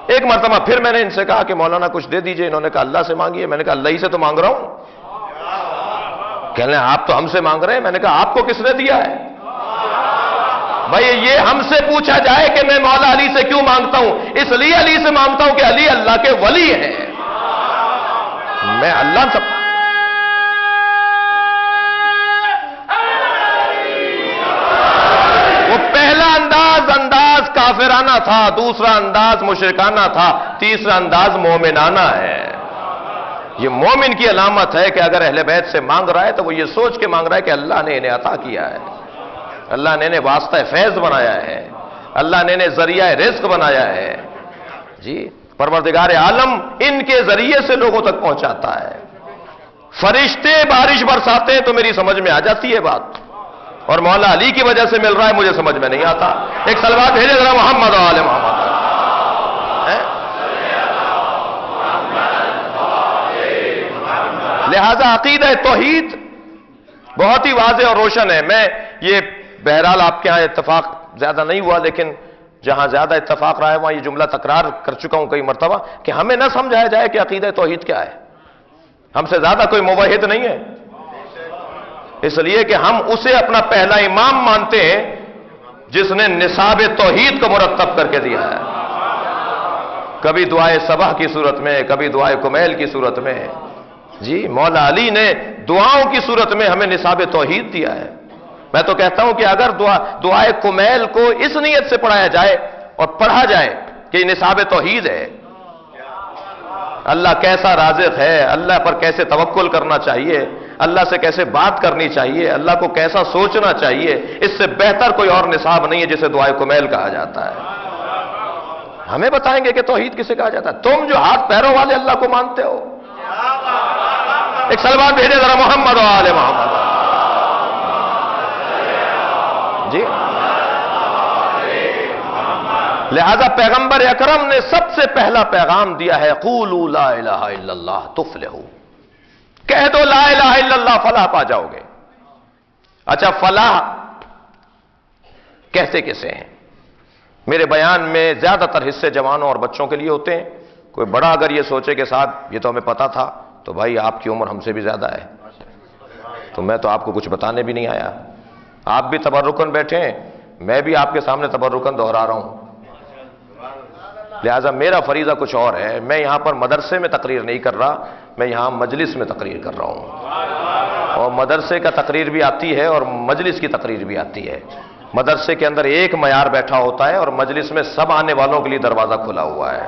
ایک مرتبہ پھر میں نے ان سے کہا کہ مولانا کچھ دے دیجئے. انہوں نے کہا اللہ سے مانگیے. میں نے کہا اللہ ہی سے تو مانگ رہا ہوں. کہنے آپ تو ہم سے مانگ رہے ہیں. میں نے کہا آپ کو کس نے دیا ہے؟ بھائی یہ ہم سے پوچھا جائے کہ میں مولا علی سے کیوں مانگتا ہوں، اس لیے علی سے مانگتا ہوں کہ علی اللہ کے ولی ہیں. میں اللہ سب وہ پہلا انداز کافرانہ تھا، دوسرا انداز مشرکانہ تھا، تیسرا انداز مومنانہ ہے. یہ مومن کی علامت ہے کہ اگر اہل بیت سے مانگ رہا ہے تو وہ یہ سوچ کے مانگ رہا ہے کہ اللہ نے انہیں عطا کیا ہے، اللہ نے انہیں واسطہ فیض بنایا ہے، اللہ نے انہیں ذریعہ رزق بنایا ہے. جی پروردگار عالم ان کے ذریعے سے لوگوں تک پہنچاتا ہے. فرشتے بارش برساتے ہیں تو میری سمجھ میں آ جاتی ہے بات، اور مولا علی کی وجہ سے مل رہا ہے مجھے سمجھ میں نہیں آتا. ایک صلوات بھیجے ذرا محمد و آل محمد. لہذا عقیدہ توحید بہت ہی واضح اور روشن ہے. میں یہ بہرحال آپ کے ہاں اتفاق زیادہ نہیں ہوا، لیکن جہاں زیادہ اتفاق رہا ہے وہاں یہ جملہ تکرار کر چکا ہوں کئی مرتبہ کہ ہمیں نہ سمجھایا جائے کہ عقیدہ توحید کیا ہے. ہم سے زیادہ کوئی موحد نہیں ہے، اس لیے کہ ہم اسے اپنا پہلا امام مانتے ہیں جس نے نصاب توحید کو مرتب کر کے دیا ہے. کبھی دعائے صبح کی صورت میں، کبھی دعائے کمیل کی صورت میں، جی مولا علی نے دعاؤں کی صورت میں ہمیں نصاب توحید دیا ہے. میں تو کہتا ہوں کہ اگر دعائے کمیل کو اس نیت سے پڑھایا جائے اور پڑھا جائے کہ یہ نصاب توحید ہے، اللہ کیسا رازق ہے، اللہ پر کیسے توکل کرنا چاہیے، اللہ سے کیسے بات کرنی چاہیے، اللہ کو کیسا سوچنا چاہیے، اس سے بہتر کوئی اور نصاب نہیں ہے جسے دعائے کمیل کہا جاتا ہے. ہمیں بتائیں گے کہ توحید کسے کہا جاتا ہے؟ تم جو ہاتھ پیروں والے اللہ کو مانتے ہو. ایک سلوات بھیجے ذرا محمد و آل محمد. جی لہذا پیغمبر اکرم نے سب سے پہلا پیغام دیا ہے قولوا لا الہ الا اللہ تفلحوا. کہہ دو لا الہ الا اللہ، فلاح پا جاؤ گے. اچھا فلاح کہتے کسے ہیں؟ میرے بیان میں زیادہ تر حصے جوانوں اور بچوں کے لیے ہوتے ہیں. کوئی بڑا اگر یہ سوچے کہ صاحب یہ تو ہمیں پتا تھا، تو بھائی آپ کی عمر ہم سے بھی زیادہ ہے، تو میں تو آپ کو کچھ بتانے بھی نہیں آیا. آپ بھی تبرکن بیٹھے ہیں، میں بھی آپ کے سامنے تبرکن دہرا رہا ہوں. لہٰذا میرا فریضہ کچھ اور ہے. میں یہاں پر مدرسے میں تقریر نہیں کر رہا، میں یہاں مجلس میں تقریر کر رہا ہوں. اور مدرسے کا تقریر بھی آتی ہے اور مجلس کی تقریر بھی آتی ہے. مدرسے کے اندر ایک معیار بیٹھا ہوتا ہے اور مجلس میں سب آنے والوں کے لیے دروازہ کھلا ہوا ہے.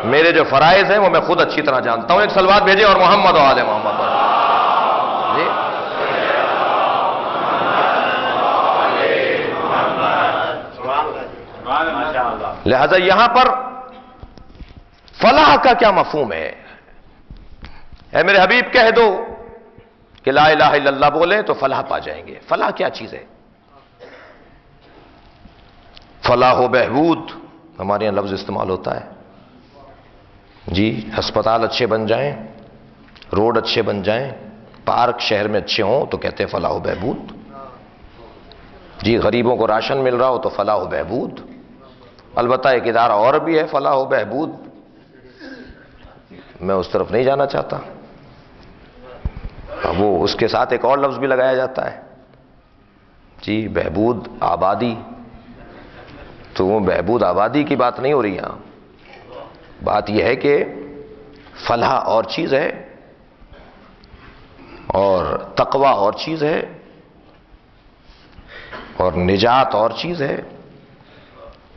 میرے جو فرائض ہیں وہ میں خود اچھی طرح جانتا ہوں. ایک سلوات بھیجے اور محمد و آل محمد. جی لہذا یہاں پر فلاح کا کیا مفہوم ہے؟ اے میرے حبیب کہہ دو کہ لا الہ الا اللہ بولیں تو فلاح پا جائیں گے. فلاح کیا چیز ہے؟ فلاح و بہبود ہمارے یہاں لفظ استعمال ہوتا ہے. جی ہسپتال اچھے بن جائیں، روڈ اچھے بن جائیں، پارک شہر میں اچھے ہوں تو کہتے ہیں فلاح و بہبود. جی غریبوں کو راشن مل رہا ہو تو فلاح و بہبود. البتہ ایک ادارہ اور بھی ہے فلاح و بہبود، میں اس طرف نہیں جانا چاہتا. وہ اس کے ساتھ ایک اور لفظ بھی لگایا جاتا ہے، جی بہبود آبادی. تو وہ بہبود آبادی کی بات نہیں ہو رہی یہاں. بات یہ ہے کہ فلاح اور چیز ہے اور تقوی اور چیز ہے اور نجات اور چیز ہے.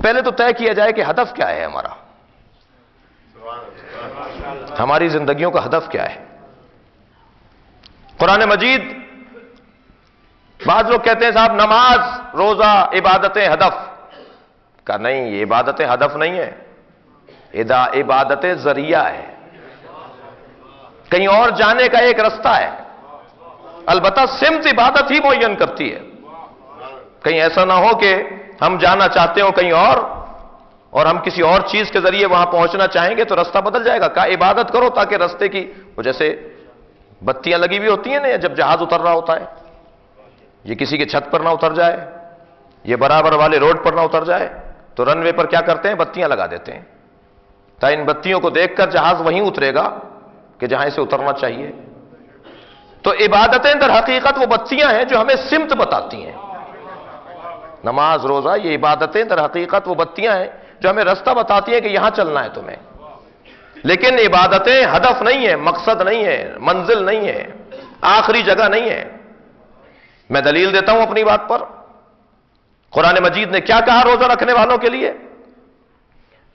پہلے تو طے کیا جائے کہ ہدف کیا ہے ہمارا، ہماری زندگیوں کا ہدف کیا ہے. قرآن مجید بعض لوگ کہتے ہیں صاحب نماز روزہ عبادتیں ہدف کا. نہیں، یہ عبادتیں ہدف نہیں ہے، عبادت ذریعہ ہے، کہیں اور جانے کا ایک رستہ ہے. البتہ سمت عبادت ہی معین کرتی ہے. کہیں ایسا نہ ہو کہ ہم جانا چاہتے ہوں کہیں اور ہم کسی اور چیز کے ذریعے وہاں پہنچنا چاہیں گے تو رستہ بدل جائے گا. کہا عبادت کرو تاکہ رستے کی وہ جیسے بتیاں لگی ہوئی ہوتی ہیں نا جب جہاز اتر رہا ہوتا ہے، یہ کسی کے چھت پر نہ اتر جائے، یہ برابر والے روڈ پر نہ اتر جائے، تو رن وے پر کیا کرتے ہیں؟ بتیاں لگا دیتے ہیں تا ان بتیوں کو دیکھ کر جہاز وہیں اترے گا کہ جہاں سے اترنا چاہیے. تو عبادتیں در حقیقت وہ بتیاں ہیں جو ہمیں سمت بتاتی ہیں. نماز روزہ یہ عبادتیں در حقیقت وہ بتیاں ہیں جو ہمیں رستہ بتاتی ہیں کہ یہاں چلنا ہے تمہیں. لیکن عبادتیں ہدف نہیں ہے، مقصد نہیں ہے، منزل نہیں ہے، آخری جگہ نہیں ہے. میں دلیل دیتا ہوں اپنی بات پر. قرآن مجید نے کیا کہا روزہ رکھنے والوں کے لیے؟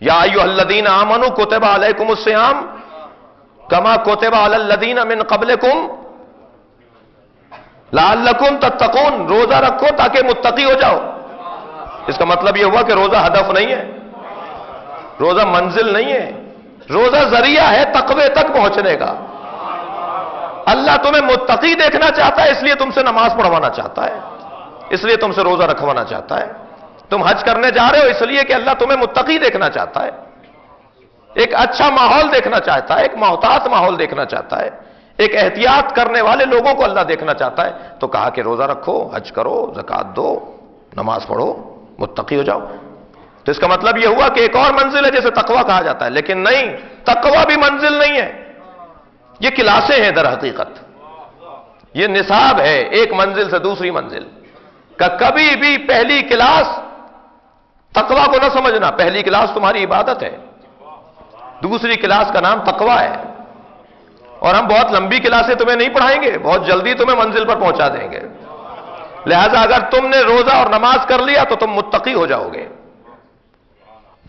یا ایھا الذین آمنوا کتب علیکم الصیام کما کتب علی الذین من قبلکم لعلکم تتقون. روزہ رکھو تاکہ متقی ہو جاؤ. اس کا مطلب یہ ہوا کہ روزہ ہدف نہیں ہے، روزہ منزل نہیں ہے، روزہ ذریعہ ہے تقوی تک پہنچنے کا. اللہ تمہیں متقی دیکھنا چاہتا ہے، اس لیے تم سے نماز پڑھوانا چاہتا ہے، اس لیے تم سے روزہ رکھوانا چاہتا ہے. تم حج کرنے جا رہے ہو اس لیے کہ اللہ تمہیں متقی دیکھنا چاہتا ہے، ایک اچھا ماحول دیکھنا چاہتا ہے، ایک محتاط ماحول دیکھنا چاہتا ہے، ایک احتیاط کرنے والے لوگوں کو اللہ دیکھنا چاہتا ہے. تو کہا کہ روزہ رکھو، حج کرو، زکوٰۃ دو، نماز پڑھو، متقی ہو جاؤ. تو اس کا مطلب یہ ہوا کہ ایک اور منزل ہے جیسے تقویٰ کہا جاتا ہے. لیکن نہیں، تقویٰ بھی منزل نہیں ہے، یہ کلاسیں ہیں در حقیقت. یہ نصاب ہے ایک منزل سے دوسری منزل کا. کبھی بھی پہلی کلاس تقویٰ کو نہ سمجھنا. پہلی کلاس تمہاری عبادت ہے، دوسری کلاس کا نام تقویٰ ہے. اور ہم بہت لمبی کلاسیں تمہیں نہیں پڑھائیں گے، بہت جلدی تمہیں منزل پر پہنچا دیں گے۔ لہذا اگر تم نے روزہ اور نماز کر لیا تو تم متقی ہو جاؤ گے۔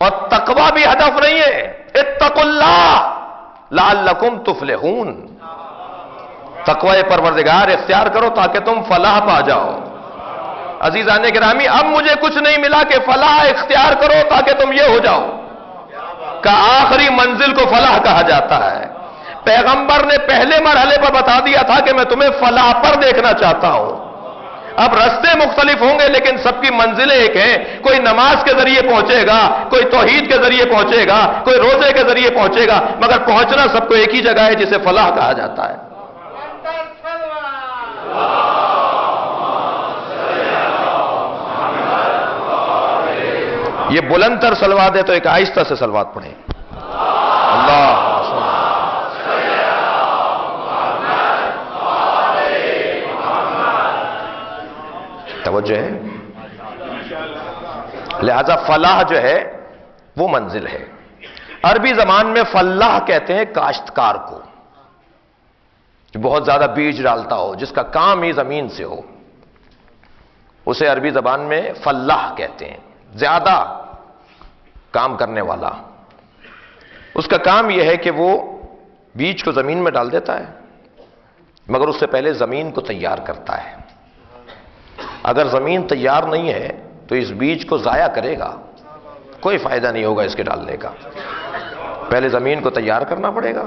اور تقوی بھی ہدف نہیں ہے، اتقوا اللہ لعلکم تفلحون، تقوی پروردگار اختیار کرو تاکہ تم فلاح پا جاؤ۔ عزیزان گرامی، اب مجھے کچھ نہیں ملا کہ فلاح اختیار کرو تاکہ تم یہ ہو جاؤ، کہ آخری منزل کو فلاح کہا جاتا ہے۔ پیغمبر نے پہلے مرحلے پر بتا دیا تھا کہ میں تمہیں فلاح پر دیکھنا چاہتا ہوں۔ اب رستے مختلف ہوں گے لیکن سب کی منزلیں ایک ہیں، کوئی نماز کے ذریعے پہنچے گا، کوئی توحید کے ذریعے پہنچے گا، کوئی روزے کے ذریعے پہنچے گا، مگر پہنچنا سب کو ایک ہی جگہ ہے جسے فلاح کہا جاتا ہے۔ یہ بلند تر صلوات ہے تو ایک آہستہ سے صلوات پڑھیں۔ اللہ توجہ ہے۔ لہذا فلاح جو ہے وہ منزل ہے۔ عربی زبان میں فلاح کہتے ہیں کاشتکار کو، جو بہت زیادہ بیج ڈالتا ہو، جس کا کام ہی زمین سے ہو، اسے عربی زبان میں فلاح کہتے ہیں۔ زیادہ کام کرنے والا، اس کا کام یہ ہے کہ وہ بیج کو زمین میں ڈال دیتا ہے، مگر اس سے پہلے زمین کو تیار کرتا ہے۔ اگر زمین تیار نہیں ہے تو اس بیج کو ضائع کرے گا، کوئی فائدہ نہیں ہوگا اس کے ڈالنے کا۔ پہلے زمین کو تیار کرنا پڑے گا،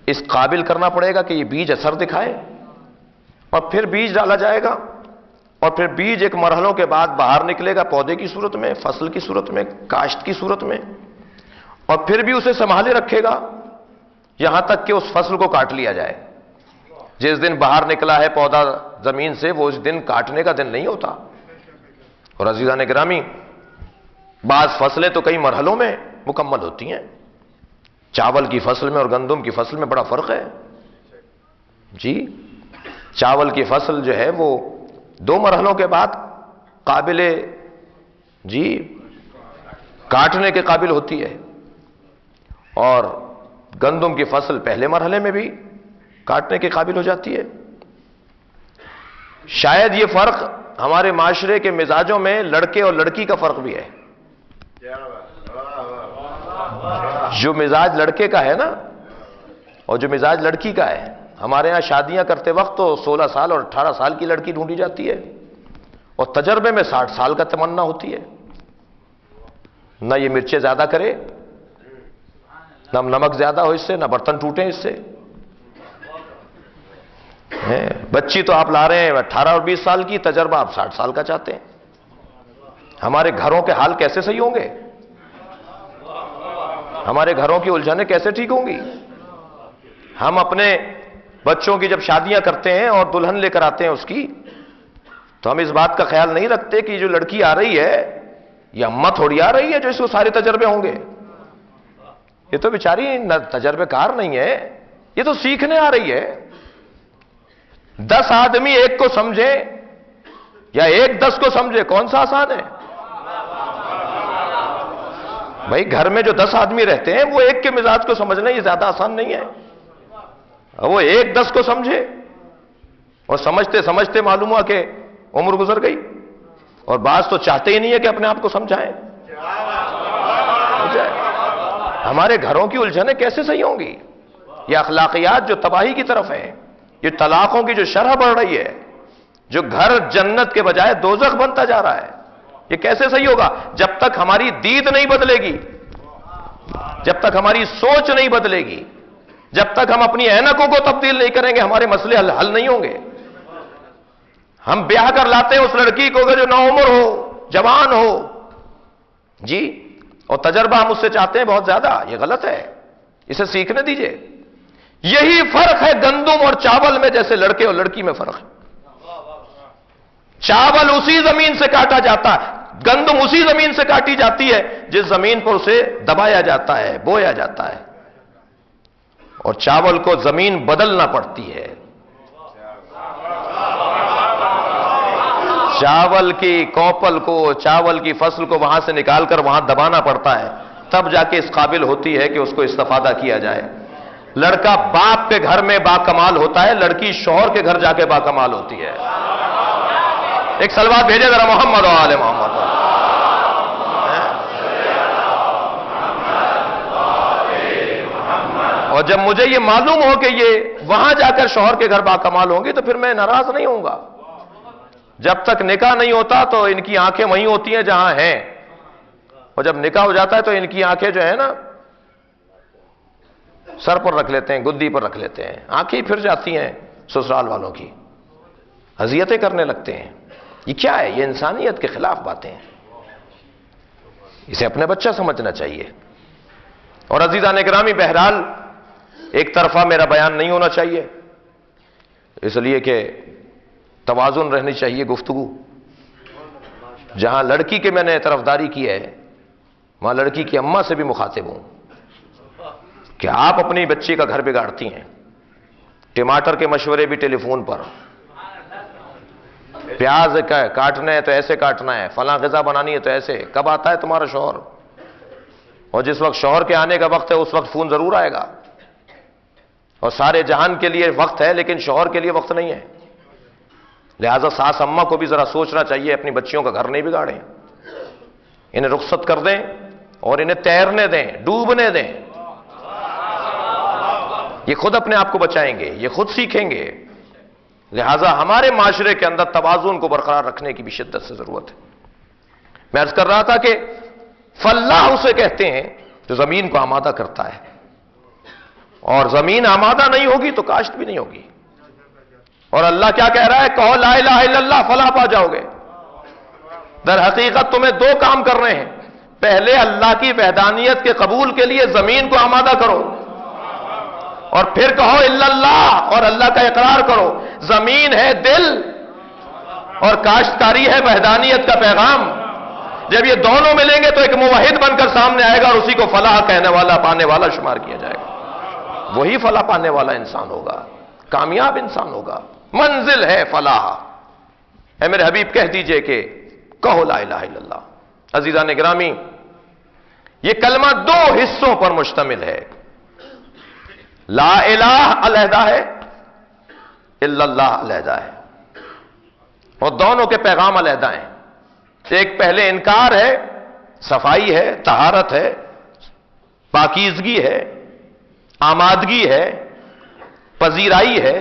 اس قابل کرنا پڑے گا کہ یہ بیج اثر دکھائے، اور پھر بیج ڈالا جائے گا، اور پھر بیج ایک مرحلوں کے بعد باہر نکلے گا، پودے کی صورت میں، فصل کی صورت میں، کاشت کی صورت میں، اور پھر بھی اسے سنبھالے رکھے گا یہاں تک کہ اس فصل کو کاٹ لیا جائے۔ جس دن باہر نکلا ہے پودا زمین سے، وہ اس دن کاٹنے کا دن نہیں ہوتا۔ اور عزیزان گرامی، بعض فصلیں تو کئی مرحلوں میں مکمل ہوتی ہیں۔ چاول کی فصل میں اور گندم کی فصل میں بڑا فرق ہے جی۔ چاول کی فصل جو ہے وہ 2 مرحلوں کے بعد قابل جی کاٹنے کے قابل ہوتی ہے، اور گندم کی فصل پہلے مرحلے میں بھی کاٹنے کے قابل ہو جاتی ہے۔ شاید یہ فرق ہمارے معاشرے کے مزاجوں میں لڑکے اور لڑکی کا فرق بھی ہے۔ جو مزاج لڑکے کا ہے نا، اور جو مزاج لڑکی کا ہے، ہمارے ہاں شادیاں کرتے وقت تو 16 سال اور 18 سال کی لڑکی ڈھونڈی جاتی ہے، اور تجربے میں 60 سال کا تمنا ہوتی ہے۔ نہ یہ مرچیں زیادہ کرے، نہ نمک زیادہ ہو اس سے، نہ برتن ٹوٹیں اس سے۔ بچی تو آپ لا رہے ہیں 18 اور 20 سال کی، تجربہ آپ 60 سال کا چاہتے ہیں۔ ہمارے گھروں کے حال کیسے صحیح ہوں گے؟ ہمارے گھروں کی الجھنیں کیسے ٹھیک ہوں گی؟ ہم اپنے بچوں کی جب شادیاں کرتے ہیں اور دلہن لے کر آتے ہیں اس کی، تو ہم اس بات کا خیال نہیں رکھتے کہ جو لڑکی آ رہی ہے یہ اماں تھوڑی آ رہی ہے جو اس کو سارے تجربے ہوں گے۔ یہ تو بیچاری تجربے کار نہیں ہے، یہ تو سیکھنے آ رہی ہے۔ 10 آدمی ایک کو سمجھے یا ایک 10 کو سمجھے، کون سا آسان ہے؟ بھائی گھر میں جو 10 آدمی رہتے ہیں وہ ایک کے مزاج کو سمجھنا یہ زیادہ آسان نہیں ہے۔ وہ ایک 10 کو سمجھے، اور سمجھتے سمجھتے معلوم ہوا کہ عمر گزر گئی، اور بعض تو چاہتے ہی نہیں ہے کہ اپنے آپ کو سمجھائیں۔ ہمارے گھروں کی الجھنیں کیسے صحیح ہوں گی؟ یہ اخلاقیات جو تباہی کی طرف ہیں، یہ طلاقوں کی جو شرح بڑھ رہی ہے، جو گھر جنت کے بجائے دوزخ بنتا جا رہا ہے، یہ کیسے صحیح ہوگا؟ جب تک ہماری دید نہیں بدلے گی، جب تک ہماری سوچ نہیں بدلے گی، جب تک ہم اپنی اینکوں کو تبدیل نہیں کریں گے، ہمارے مسئلے حل نہیں ہوں گے۔ ہم بیاہ کر لاتے ہیں اس لڑکی کو جو نوعمر ہو، جوان ہو جی، اور تجربہ ہم اس سے چاہتے ہیں بہت زیادہ، یہ غلط ہے، اسے سیکھنے دیجئے۔ یہی فرق ہے گندم اور چاول میں، جیسے لڑکے اور لڑکی میں فرق ہے۔ چاول اسی زمین سے کاٹا جاتا ہے، گندم اسی زمین سے کاٹی جاتی ہے جس زمین پر اسے دبایا جاتا ہے، بویا جاتا ہے، اور چاول کو زمین بدلنا پڑتی ہے۔ چاول کی کوپل کو، چاول کی فصل کو وہاں سے نکال کر وہاں دبانا پڑتا ہے، تب جا کے اس قابل ہوتی ہے کہ اس کو استفادہ کیا جائے۔ لڑکا باپ کے گھر میں باکمال ہوتا ہے، لڑکی شوہر کے گھر جا کے باکمال ہوتی ہے۔ ایک صلوات بھیجے ذرا محمد و آل محمد۔ اور جب مجھے یہ معلوم ہو کہ یہ وہاں جا کر شوہر کے گھر باکمال ہوں گی تو پھر میں ناراض نہیں ہوں گا۔ جب تک نکاح نہیں ہوتا تو ان کی آنکھیں وہیں ہوتی ہیں جہاں ہیں، اور جب نکاح ہو جاتا ہے تو ان کی آنکھیں جو ہیں نا سر پر رکھ لیتے ہیں، گدی پر رکھ لیتے ہیں، آنکھیں پھر جاتی ہیں سسرال والوں کی، اذیتیں کرنے لگتے ہیں۔ یہ کیا ہے؟ یہ انسانیت کے خلاف باتیں ہیں، اسے اپنے بچہ سمجھنا چاہیے۔ اور عزیزان گرامی، بہرحال ایک طرفہ میرا بیان نہیں ہونا چاہیے، اس لیے کہ توازن رہنی چاہیے گفتگو۔ جہاں لڑکی کے میں نے طرفداری کی ہے وہاں لڑکی کی اماں سے بھی مخاطب ہوں کہ آپ اپنی بچی کا گھر بگاڑتی ہیں، ٹماٹر کے مشورے بھی ٹیلی فون پر، پیاز کاٹنا ہے تو ایسے کاٹنا ہے، فلاں غذا بنانی ہے تو ایسے۔ کب آتا ہے تمہارا شوہر؟ اور جس وقت شوہر کے آنے کا وقت ہے اس وقت فون ضرور آئے گا، اور سارے جہان کے لیے وقت ہے لیکن شوہر کے لیے وقت نہیں ہے۔ لہذا ساس اماں کو بھی ذرا سوچنا چاہیے، اپنی بچیوں کا گھر نہیں بگاڑیں، انہیں رخصت کر دیں اور انہیں تیرنے دیں، ڈوبنے دیں۔ یہ خود اپنے آپ کو بچائیں گے، یہ خود سیکھیں گے۔ لہذا ہمارے معاشرے کے اندر توازن کو برقرار رکھنے کی بھی شدت سے ضرورت ہے۔ میں عرض کر رہا تھا کہ فلاح اسے کہتے ہیں جو زمین کو آمادہ کرتا ہے، اور زمین آمادہ نہیں ہوگی تو کاشت بھی نہیں ہوگی۔ اور اللہ کیا کہہ رہا ہے؟ کہو لا الہ الا اللہ فلاح پا جاؤ گے۔ در حقیقت تمہیں دو کام کرنے ہیں، پہلے اللہ کی وحدانیت کے قبول کے لیے زمین کو آمادہ کرو، اور پھر کہو الا اللہ اور اللہ کا اقرار کرو۔ زمین ہے دل اور کاشتکاری ہے وحدانیت کا پیغام۔ جب یہ دونوں ملیں گے تو ایک موحد بن کر سامنے آئے گا اور اسی کو فلاح کہنے والا، پانے والا شمار کیا جائے گا۔ وہی فلاح پانے والا انسان ہوگا، کامیاب انسان ہوگا۔ منزل ہے فلاح۔ اے میرے حبیب کہہ دیجئے کہ کہو لا الہ الا اللہ۔ عزیزان گرامی، یہ کلمہ دو حصوں پر مشتمل ہے۔ لا الہ علیحدہ ہے، الا اللہ علیحدہ ہے، اور دونوں کے پیغام علیحدہ ہیں۔ ایک پہلے انکار ہے، صفائی ہے، طہارت ہے، پاکیزگی ہے، آمادگی ہے، پذیرائی ہے،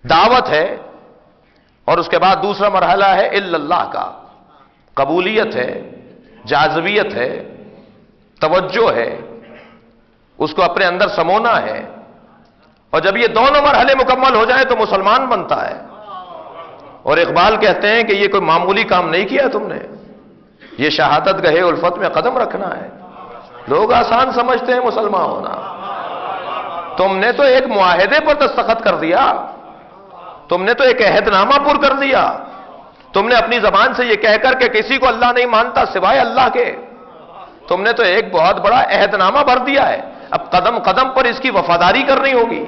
دعوت ہے، اور اس کے بعد دوسرا مرحلہ ہے الا اللہ کا، قبولیت ہے، جاذبیت ہے، توجہ ہے، اس کو اپنے اندر سمونا ہے۔ اور جب یہ دونوں مرحلے مکمل ہو جائیں تو مسلمان بنتا ہے۔ اور اقبال کہتے ہیں کہ یہ کوئی معمولی کام نہیں کیا تم نے، یہ شہادت گہے الفت میں قدم رکھنا ہے۔ لوگ آسان سمجھتے ہیں مسلمان ہونا، تم نے تو ایک معاہدے پر دستخط کر دیا، تم نے تو ایک عہد نامہ پر کر دیا، تم نے اپنی زبان سے یہ کہہ کر کہ کسی کو اللہ نہیں مانتا سوائے اللہ کے، تم نے تو ایک بہت بڑا عہد نامہ بھر دیا ہے۔ اب قدم قدم پر اس کی وفاداری کرنی ہوگی۔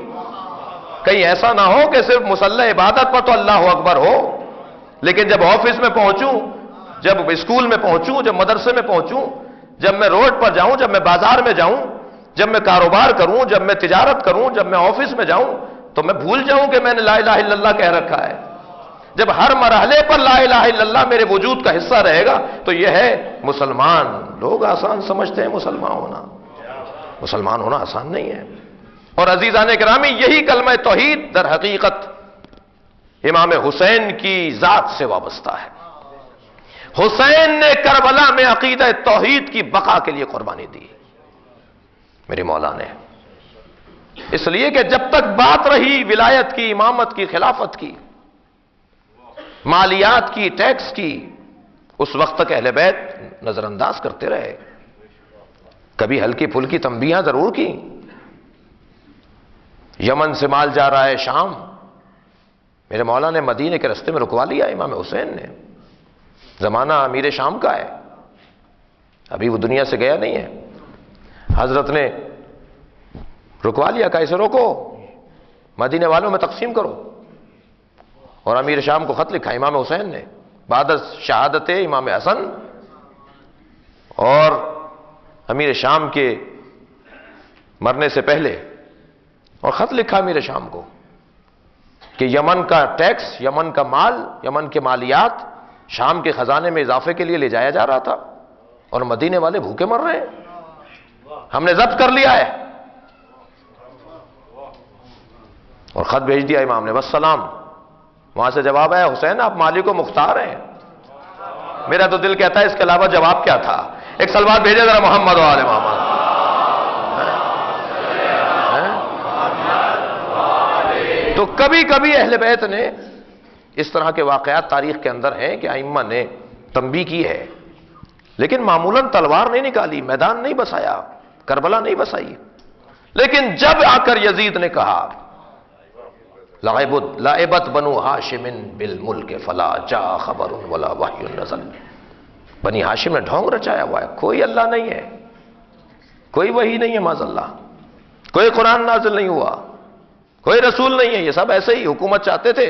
کہیں ایسا نہ ہو کہ صرف مصلی عبادت پر تو اللہ اکبر ہو، لیکن جب آفس میں پہنچوں، جب اسکول میں پہنچوں، جب مدرسے میں پہنچوں، جب میں روڈ پر جاؤں، جب میں بازار میں جاؤں، جب میں کاروبار کروں، جب میں تجارت کروں، جب میں آفس میں جاؤں، تو میں بھول جاؤں کہ میں نے لا الہ الا اللہ کہہ رکھا ہے۔ جب ہر مرحلے پر لا الہ الا اللہ میرے وجود کا حصہ رہے گا تو یہ ہے مسلمان۔ لوگ آسان سمجھتے ہیں مسلمان ہونا، مسلمان ہونا آسان نہیں ہے۔ اور عزیزان گرامی، یہی کلمہ توحید در حقیقت امام حسین کی ذات سے وابستہ ہے۔ حسین نے کربلا میں عقیدہ توحید کی بقا کے لیے قربانی دی، میرے مولا نے۔ اس لیے کہ جب تک بات رہی ولایت کی، امامت کی، خلافت کی، مالیات کی، ٹیکس کی، اس وقت تک اہل بیت نظر انداز کرتے رہے۔ کبھی ہلکی پھلکی تنبیہاں ضرور کی، یمن سے مال جا رہا ہے شام، میرے مولا نے مدینے کے رستے میں رکوا لیا امام حسین نے۔ زمانہ امیر شام کا ہے، ابھی وہ دنیا سے گیا نہیں ہے، حضرت نے رکوا لیا، کہا اسے روکو، مدینے والوں میں تقسیم کرو۔ اور امیر شام کو خط لکھا امام حسین نے بعد شہادت امام حسن، اور امیر شام کے مرنے سے پہلے اور خط لکھا امیر شام کو کہ یمن کا ٹیکس، یمن کا مال، یمن کے مالیات شام کے خزانے میں اضافے کے لیے لے جایا جا رہا تھا اور مدینے والے بھوکے مر رہے ہیں، ہم نے ضبط کر لیا ہے۔ اور خط بھیج دیا امام نے، بس سلام۔ وہاں سے جواب آیا، حسین آپ مالک و مختار ہیں۔ میرا تو دل کہتا ہے اس کے علاوہ جواب کیا تھا؟ ایک سلوات بھیجے ذرا محمد و آل محمد۔ تو کبھی کبھی اہل بیت نے اس طرح کے واقعات تاریخ کے اندر ہیں کہ ائمہ نے تنبیہ کی ہے، لیکن معمولاً تلوار نہیں نکالی، میدان نہیں بسایا، کربلا نہیں بسائی۔ لیکن جب آ کر یزید نے کہا لعبت بنو ہاشم بالملک فلا جاء خبر ولا وحی نزل، بنی ہاشم نے ڈھونگ رچایا ہوا ہے، کوئی اللہ نہیں ہے، کوئی وحی نہیں ہے معاذ اللہ، کوئی قرآن نازل نہیں ہوا، کوئی رسول نہیں ہے، یہ سب ایسے ہی حکومت چاہتے تھے،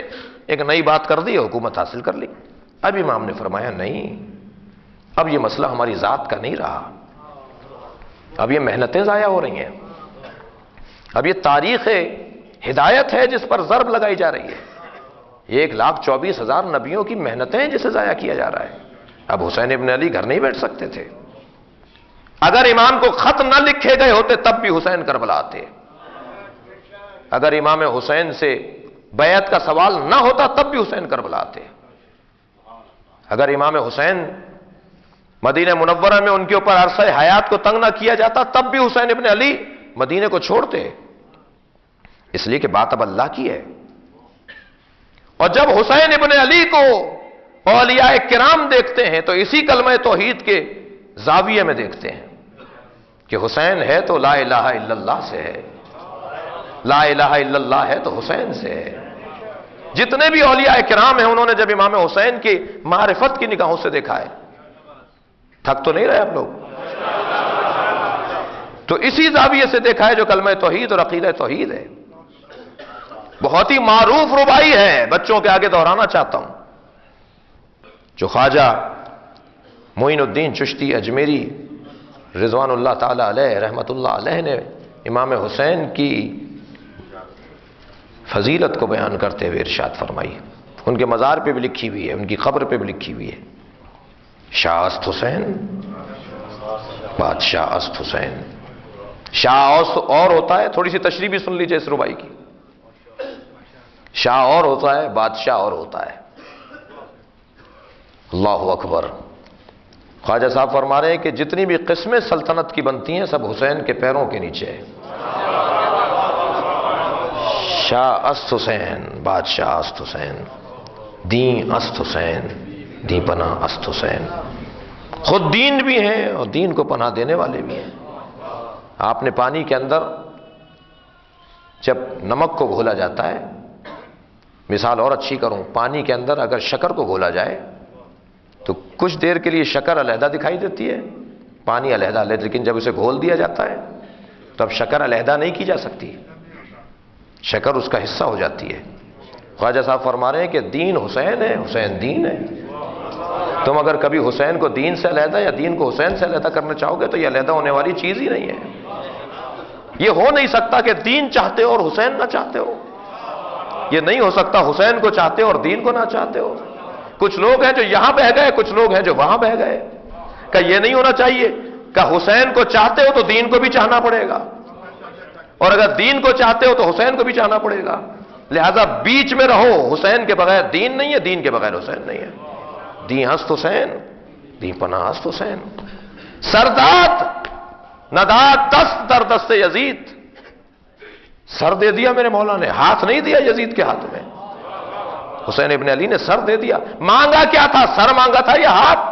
ایک نئی بات کر دی، حکومت حاصل کر لی۔ اب امام نے فرمایا نہیں، اب یہ مسئلہ ہماری ذات کا نہیں رہا، اب یہ محنتیں ضائع ہو رہی ہیں، اب یہ تاریخ ہدایت ہے جس پر ضرب لگائی جا رہی ہے، 1,24,000 نبیوں کی محنتیں ہیں جسے ضائع کیا جا رہا ہے۔ اب حسین ابن علی گھر نہیں بیٹھ سکتے تھے، اگر امام کو خط نہ لکھے گئے ہوتے تب بھی حسین کربلا آتے، اگر امام حسین سے بیعت کا سوال نہ ہوتا تب بھی حسین کربلا آتے، اگر امام حسین مدینہ منورہ میں ان کے اوپر عرصہ حیات کو تنگ نہ کیا جاتا تب بھی حسین ابن علی مدینے کو چھوڑتے، اس لیے کہ بات اب اللہ کی ہے۔ اور جب حسین ابن علی کو اولیاء کرام دیکھتے ہیں تو اسی کلمہ توحید کے زاویے میں دیکھتے ہیں کہ حسین ہے تو لا الہ الا اللہ سے ہے، لا الہ الا اللہ ہے تو حسین سے ہے۔ جتنے بھی اولیاء کرام ہیں انہوں نے جب امام حسین کی معرفت کی نگاہوں سے دیکھا ہے، تھک تو نہیں رہے آپ لوگ؟ تو اسی زاویے سے دیکھا ہے جو کلمہ توحید اور عقیدہ توحید ہے۔ بہت ہی معروف ربائی ہے، بچوں کے آگے دہرانا چاہتا ہوں، جو خواجہ معین الدین چشتی اجمیری رضوان اللہ تعالی علیہ رحمت اللہ علیہ نے امام حسین کی فضیلت کو بیان کرتے ہوئے ارشاد فرمائی، ان کے مزار پہ بھی لکھی ہوئی ہے، ان کی قبر پہ بھی لکھی ہوئی ہے، شاہ است حسین بادشاہ است حسین۔ شاہ اور ہوتا ہے، تھوڑی سی تشریح بھی سن لیجئے اس ربائی کی، شاہ اور ہوتا ہے، بادشاہ اور ہوتا ہے۔ اللہ اکبر۔ خواجہ صاحب فرما رہے ہیں کہ جتنی بھی قسمیں سلطنت کی بنتی ہیں سب حسین کے پیروں کے نیچے ہے۔ شاہ است حسین بادشاہ است حسین، دین است حسین دین پناہ است حسین۔ خود دین بھی ہیں اور دین کو پناہ دینے والے بھی ہیں۔ آپ نے پانی کے اندر جب نمک کو گھولا جاتا ہے، مثال اور اچھی کروں، پانی کے اندر اگر شکر کو گھولا جائے تو کچھ دیر کے لیے شکر علیحدہ دکھائی دیتی ہے، پانی علیحدہ علیحدہ، لیکن جب اسے گھول دیا جاتا ہے تب شکر علیحدہ نہیں کی جا سکتی، شکر اس کا حصہ ہو جاتی ہے۔ خواجہ صاحب فرما رہے ہیں کہ دین حسین ہے، حسین دین ہے۔ تم اگر کبھی حسین کو دین سے علیحدہ یا دین کو حسین سے علیحدہ کرنا چاہو گے تو یہ علیحدہ ہونے والی چیز ہی نہیں ہے۔ یہ ہو نہیں سکتا کہ دین چاہتے ہو اور حسین نہ چاہتے ہو، یہ نہیں ہو سکتا حسین کو چاہتے ہو اور دین کو نہ چاہتے ہو۔ کچھ لوگ ہیں جو یہاں بہ گئے، کچھ لوگ ہیں جو وہاں بہ گئے۔ کہ یہ نہیں ہونا چاہیے کہ حسین کو چاہتے ہو تو دین کو بھی چاہنا پڑے گا، اور اگر دین کو چاہتے ہو تو حسین کو بھی چاہنا پڑے گا، لہذا بیچ میں رہو، حسین کے بغیر دین نہیں ہے، دین کے بغیر حسین نہیں ہے۔ دین ہست حسین دین پناہ ہست حسین۔ سرداد نداد دست در دست یزید، سر دے دیا میرے مولا نے، ہاتھ نہیں دیا یزید کے ہاتھ میں۔ حسین ابن علی نے سر دے دیا، مانگا کیا تھا؟ سر مانگا تھا یا ہاتھ؟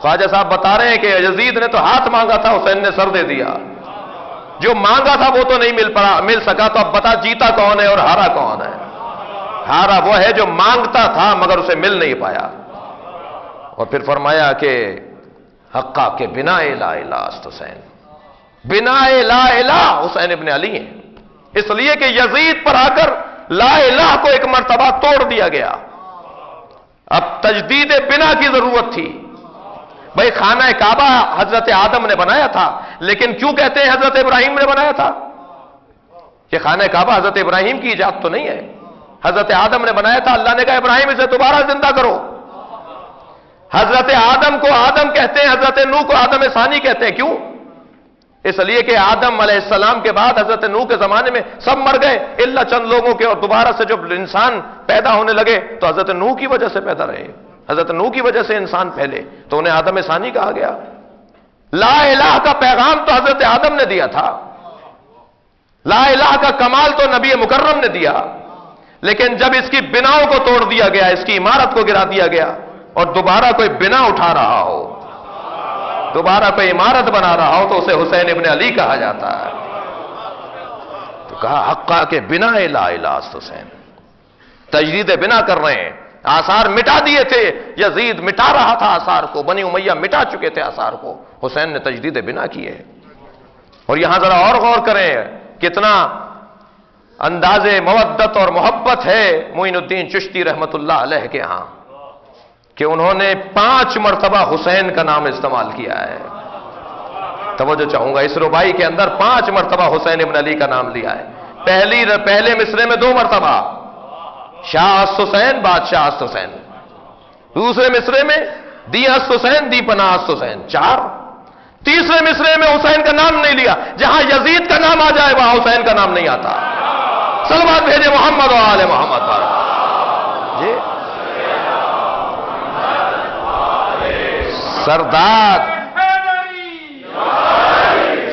خواجہ صاحب بتا رہے ہیں کہ یزید نے تو ہاتھ مانگا تھا، حسین نے سر دے دیا۔ جو مانگا تھا وہ تو نہیں مل سکا، تو اب بتا جیتا کون ہے اور ہارا کون ہے؟ ہارا وہ ہے جو مانگتا تھا مگر اسے مل نہیں پایا۔ اور پھر فرمایا کہ حقا کے بنا لا الہ است حسین، بنا لا الہ حسین ابن علی ہیں، اس لیے کہ یزید پر آ کر لا الہ کو ایک مرتبہ توڑ دیا گیا، اب تجدید بنا کی ضرورت تھی۔ بھئی خانہ کعبہ حضرت آدم نے بنایا تھا، لیکن کیوں کہتے ہیں حضرت ابراہیم نے بنایا تھا؟ یہ خانہ کعبہ حضرت ابراہیم کی ایجاد تو نہیں ہے، حضرت آدم نے بنایا تھا، اللہ نے کہا ابراہیم اسے دوبارہ زندہ کرو۔ حضرت آدم کو آدم کہتے ہیں، حضرت نوح کو آدم ثانی کہتے ہیں، کیوں؟ اس لیے کہ آدم علیہ السلام کے بعد حضرت نوح کے زمانے میں سب مر گئے الا چند لوگوں کے، اور دوبارہ سے جب انسان پیدا ہونے لگے تو حضرت نوح کی وجہ سے پیدا رہے، حضرت نوح کی وجہ سے انسان پھیلے، تو انہیں آدم ثانی کہا گیا۔ لا الہ کا پیغام تو حضرت آدم نے دیا تھا، لا الہ کا کمال تو نبی مکرم نے دیا، لیکن جب اس کی بناؤں کو توڑ دیا گیا، اس کی عمارت کو گرا دیا گیا، اور دوبارہ کوئی بنا اٹھا رہا ہو، دوبارہ کوئی عمارت بنا رہا ہو، تو اسے حسین ابن علی کہا جاتا ہے۔ تو کہا حقا کے بنا لا الہ حسین، تجدید بنا کر رہے ہیں، آثار مٹا دیے تھے، یزید مٹا رہا تھا آثار کو، بنی امیہ مٹا چکے تھے آثار کو، حسین نے تجدید بنا کی ہے۔ اور یہاں ذرا اور غور کریں کتنا انداز مودت اور محبت ہے معین الدین چشتی رحمت اللہ علیہ کے ہاں، کہ انہوں نے 5 مرتبہ حسین کا نام استعمال کیا ہے۔ توجہ چاہوں گا، اس ربائی کے اندر 5 مرتبہ حسین ابن علی کا نام لیا ہے۔ پہلے مصرے میں 2 مرتبہ شاہ است حسین، بادشاہ است حسین، دوسرے مصرے میں دی است حسین، دی پناہ است حسین، 4، تیسرے مصرے میں حسین کا نام نہیں لیا، جہاں یزید کا نام آ جائے وہاں حسین کا نام نہیں آتا۔ صلوات بھیجے محمد و آل محمد پر جی۔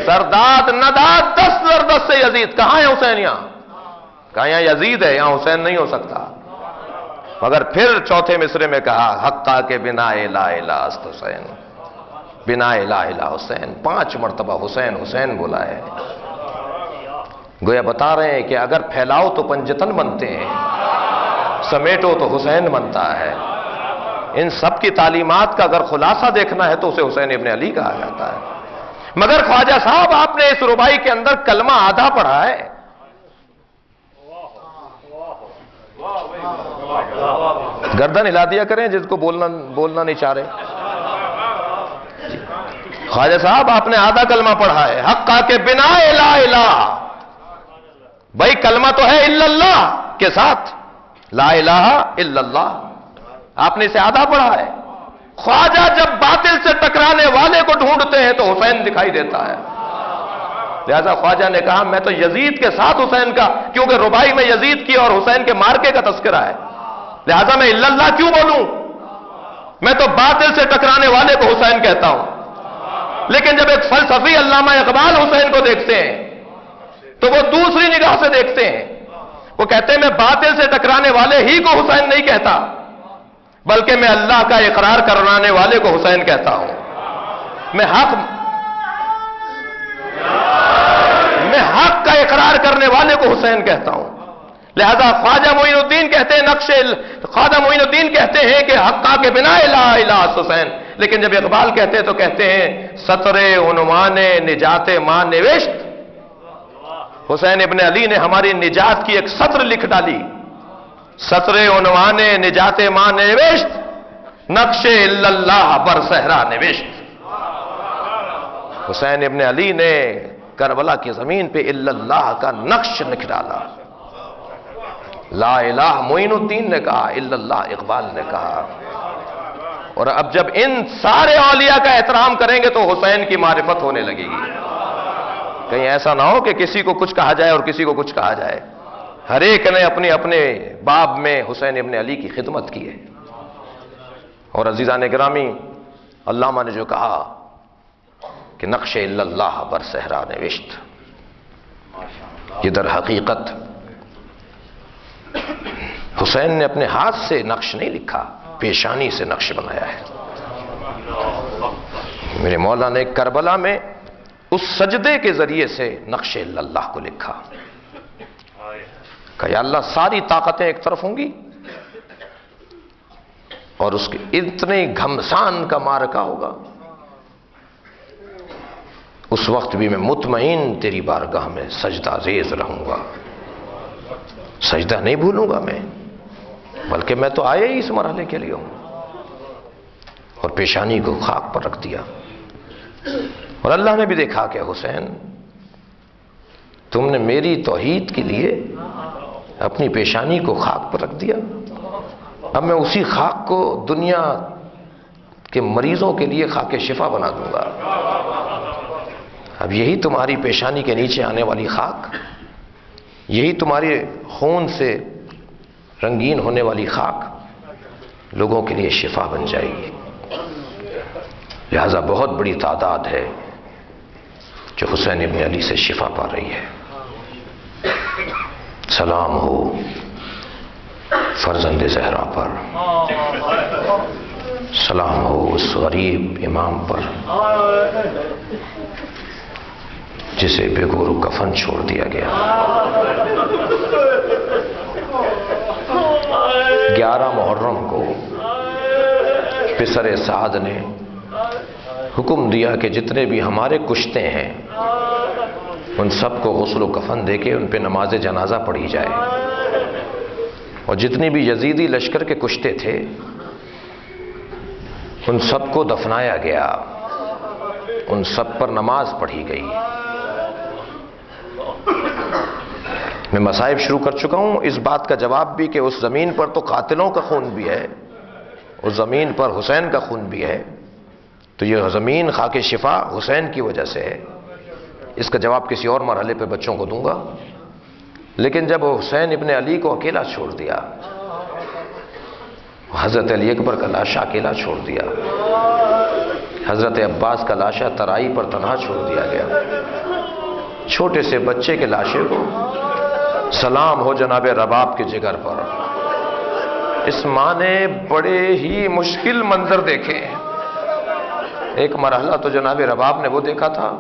سرداد نداد 10 زردست سے یزید، کہاں ہے حسین؟ یہاں کہاں؟ یہاں یزید ہے، یہاں حسین نہیں ہو سکتا۔ مگر پھر چوتھے مصرے میں کہا حقا کے بنا لا الہ است حسین، بنا لا الہ حسین، 5 مرتبہ حسین حسین بولا ہے۔ گویا بتا رہے ہیں کہ اگر پھیلاؤ تو پنجتن بنتے ہیں، سمیٹو تو حسین بنتا ہے۔ ان سب کی تعلیمات کا اگر خلاصہ دیکھنا ہے تو اسے حسین ابن علی کہا جاتا ہے۔ مگر خواجہ صاحب آپ نے اس ربائی کے اندر کلمہ آدھا پڑھا ہے۔ گردن ہلا دیا کریں جس کو بولنا نہیں چاہ رہے۔ خواجہ صاحب آپ نے آدھا کلمہ پڑھا ہے، حقا کے بنا لا الہ، بھائی کلمہ تو ہے الا اللہ کے ساتھ، لا الہ الا اللہ، آپ نے اسے آدھا پڑھا ہے۔ خواجہ جب باطل سے ٹکرانے والے کو ڈھونڈتے ہیں تو حسین دکھائی دیتا ہے، لہذا خواجہ نے کہا میں تو یزید کے ساتھ حسین کا، کیونکہ ربائی میں یزید کی اور حسین کے مارکے کا تذکرہ ہے، لہذا میں الا اللہ کیوں بولوں، میں تو باطل سے ٹکرانے والے کو حسین کہتا ہوں۔ لیکن جب ایک فلسفی علامہ اقبال حسین کو دیکھتے ہیں تو وہ دوسری نگاہ سے دیکھتے ہیں، وہ کہتے ہیں میں باطل سے ٹکرانے والے ہی کو حسین نہیں کہتا، بلکہ میں اللہ کا اقرار کرانے والے کو حسین کہتا ہوں، میں حق کا اقرار کرنے والے کو حسین کہتا ہوں۔ لہذا خواجہ معین الدین کہتے ہیں خواجہ معین الدین کہتے ہیں کہ حقا کے بنا لا الہ حسین، لیکن جب اقبال کہتے ہیں تو کہتے ہیں سطر عنوان نجات ماں نوشت، حسین ابن علی نے ہماری نجات کی ایک سطر لکھ ڈالی، سطر عنوان نجات ماں نوشت، نقش الا اللہ بر صحرا نوشت۔ حسین ابن علی نے کربلا کی زمین پہ الا اللہ کا نقش لکھ ڈالا، لا الہ معین الدین نے کہا، الا اللہ اقبال نے کہا۔ اور اب جب ان سارے اولیاء کا احترام کریں گے تو حسین کی معرفت ہونے لگے گی، کہیں ایسا نہ ہو کہ کسی کو کچھ کہا جائے اور کسی کو کچھ کہا جائے۔ ہر ایک نے اپنے اپنے باب میں حسین ابن علی کی خدمت کی ہے۔ اور عزیزان گرامی، علامہ نے جو کہا کہ نقش الا اللہ بر صحرا نوشت، یہ در حقیقت حسین نے اپنے ہاتھ سے نقش نہیں لکھا، پیشانی سے نقش بنایا ہے۔ میرے مولا نے کربلا میں اس سجدے کے ذریعے سے نقش الا اللہ کو لکھا کہ یا اللہ ساری طاقتیں ایک طرف ہوں گی اور اس کے اتنے گھمسان کا مارکا ہوگا، اس وقت بھی میں مطمئن تیری بارگاہ میں سجدہ ریز رہوں گا، سجدہ نہیں بھولوں گا میں، بلکہ میں تو آیا ہی اس مرحلے کے لیے ہوں۔ اور پیشانی کو خاک پر رکھ دیا، اور اللہ نے بھی دیکھا کہ حسین تم نے میری توحید کے لیے اپنی پیشانی کو خاک پر رکھ دیا، اب میں اسی خاک کو دنیا کے مریضوں کے لیے خاک شفا بنا دوں گا۔ اب یہی تمہاری پیشانی کے نیچے آنے والی خاک، یہی تمہارے خون سے رنگین ہونے والی خاک لوگوں کے لیے شفا بن جائے گی۔ لہذا بہت بڑی تعداد ہے جو حسین ابن علی سے شفا پا رہی ہے۔ سلام ہو فرزند زہرا پر، سلام ہو اس غریب امام پر جسے بے گور و کفن چھوڑ دیا گیا۔ 11 محرم کو پسر سعد نے حکم دیا کہ جتنے بھی ہمارے کشتے ہیں ان سب کو غسل و کفن دے کے ان پہ نماز جنازہ پڑھی جائے، اور جتنی بھی یزیدی لشکر کے کشتے تھے ان سب کو دفنایا گیا، ان سب پر نماز پڑھی گئی۔ میں مصائب شروع کر چکا ہوں، اس بات کا جواب بھی کہ اس زمین پر تو قاتلوں کا خون بھی ہے، اس زمین پر حسین کا خون بھی ہے، تو یہ زمین خاک شفا حسین کی وجہ سے ہے۔ اس کا جواب کسی اور مرحلے پہ بچوں کو دوں گا۔ لیکن جب حسین ابن علی کو اکیلا چھوڑ دیا، حضرت علی اکبر کا لاشا اکیلا چھوڑ دیا، حضرت عباس کا لاشا ترائی پر تنہا چھوڑ دیا گیا، چھوٹے سے بچے کے لاشے کو سلام ہو جناب رباب کے جگر پر۔ اس ماں نے بڑے ہی مشکل منظر دیکھے۔ ایک مرحلہ تو جناب رباب نے وہ دیکھا تھا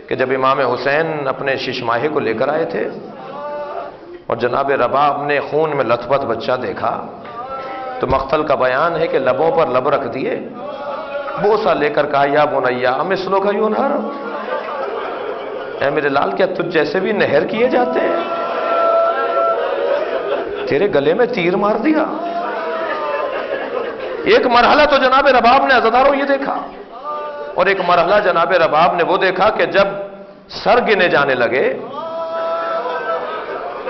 کہ جب امام حسین اپنے شش ماہے کو لے کر آئے تھے اور جناب رباب نے خون میں لتھ پتھ بچہ دیکھا تو مقتل کا بیان ہے کہ لبوں پر لب رکھ دیے، بوسہ لے کر کہا یا بنیا امثلک ینہر، اے میرے لال کیا تجھ جیسے بھی نہر کیے جاتے ہیں؟ تیرے گلے میں تیر مار دیا۔ ایک مرحلہ تو جناب رباب نے عزاداروں یہ دیکھا، اور ایک مرحلہ جناب رباب نے وہ دیکھا کہ جب سر گنے جانے لگے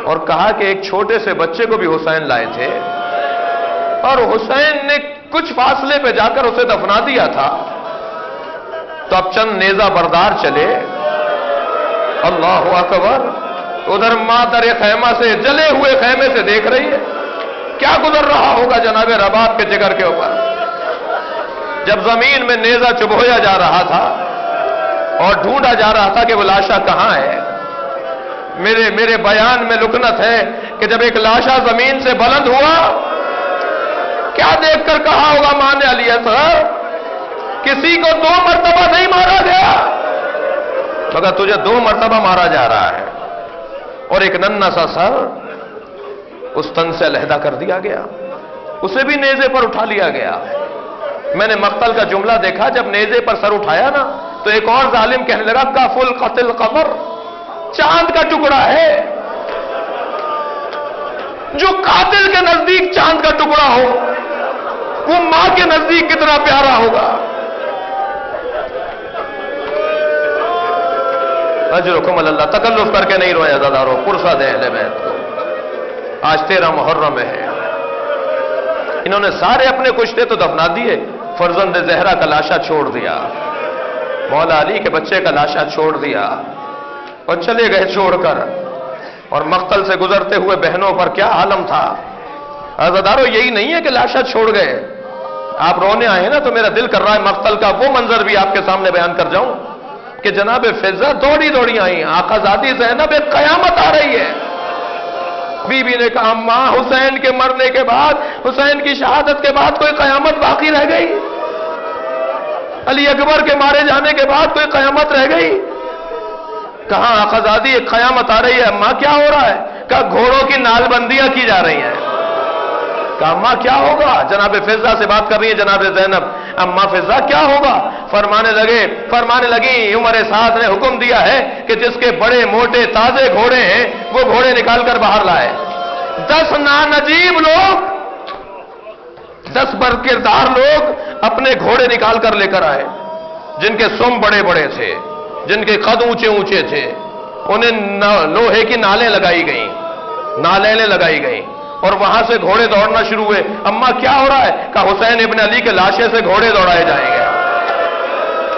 اور کہا کہ ایک چھوٹے سے بچے کو بھی حسین لائے تھے اور حسین نے کچھ فاصلے پہ جا کر اسے دفنا دیا تھا، تو اب چند نیزہ بردار چلے، اللہ اکبر، ادھر ماں در خیمہ سے، جلے ہوئے خیمے سے دیکھ رہی ہے کیا گزر رہا ہوگا جناب رباب کے جگر کے اوپر۔ جب زمین میں نیزہ چبھویا جا رہا تھا اور ڈھونڈا جا رہا تھا کہ وہ لاشا کہاں ہے، میرے بیان میں لکنت ہے کہ جب ایک لاشا زمین سے بلند ہوا، کیا دیکھ کر کہا ہوگا ماں نے علی اصغر، کسی کو 2 مرتبہ نہیں مارا گیا مگر تجھے 2 مرتبہ مارا جا رہا ہے، اور ایک ننھا سا سر اس تن سے علیحدہ کر دیا گیا، اسے بھی نیزے پر اٹھا لیا گیا۔ میں نے مقتل کا جملہ دیکھا، جب نیزے پر سر اٹھایا نا تو ایک اور ظالم کہنے لگا کف القتل قمر، چاند کا ٹکڑا ہے۔ جو قاتل کے نزدیک چاند کا ٹکڑا ہو وہ ماں کے نزدیک کتنا پیارا ہوگا۔ اجرکم اللہ، تکلف کر کے نہیں رویا عزادارو، پرسہ دے اہل بیت کو، آج 13 محرم ہے۔ انہوں نے سارے اپنے کشتے تو دفنا دیے، فرزند زہرا کا لاشا چھوڑ دیا، مولا علی کے بچے کا لاشا چھوڑ دیا اور چلے گئے چھوڑ کر، اور مقتل سے گزرتے ہوئے بہنوں پر کیا عالم تھا۔ عزادارو یہی نہیں ہے کہ لاشا چھوڑ گئے، آپ رونے آئے نا تو میرا دل کر رہا ہے مقتل کا وہ منظر بھی آپ کے سامنے بیان کر جاؤں کہ جناب فضہ دوڑی دوڑی آئی، آقا زادی زینب ایک قیامت آ رہی ہے۔ بی بی نے کہا ماں حسین کے مرنے کے بعد، حسین کی شہادت کے بعد کوئی قیامت باقی رہ گئی؟ علی اکبر کے مارے جانے کے بعد کوئی قیامت رہ گئی؟ کہاں آقا زادی ایک قیامت آ رہی ہے۔ ماں کیا ہو رہا ہے؟ کہا گھوڑوں کی نال بندیاں کی جا رہی ہیں۔ کہا ماں کیا ہوگا؟ جناب فضہ سے بات کر رہی ہے جناب زینب، اماں فضہ کیا ہوگا؟ فرمانے لگی عمر سعد نے حکم دیا ہے کہ جس کے بڑے موٹے تازے گھوڑے ہیں وہ گھوڑے نکال کر باہر لائے۔ 10 نانجیب لوگ، 10 برکردار لوگ اپنے گھوڑے نکال کر لے کر آئے، جن کے سم بڑے بڑے تھے، جن کے قد اونچے اونچے تھے، انہیں لوہے کی نالیں لگائی گئیں، نالیں لگائی گئیں، اور وہاں سے گھوڑے دوڑنا شروع ہوئے۔ اماں کیا ہو رہا ہے؟ کہا حسین ابن علی کے لاشے سے گھوڑے دوڑائے جائیں گے۔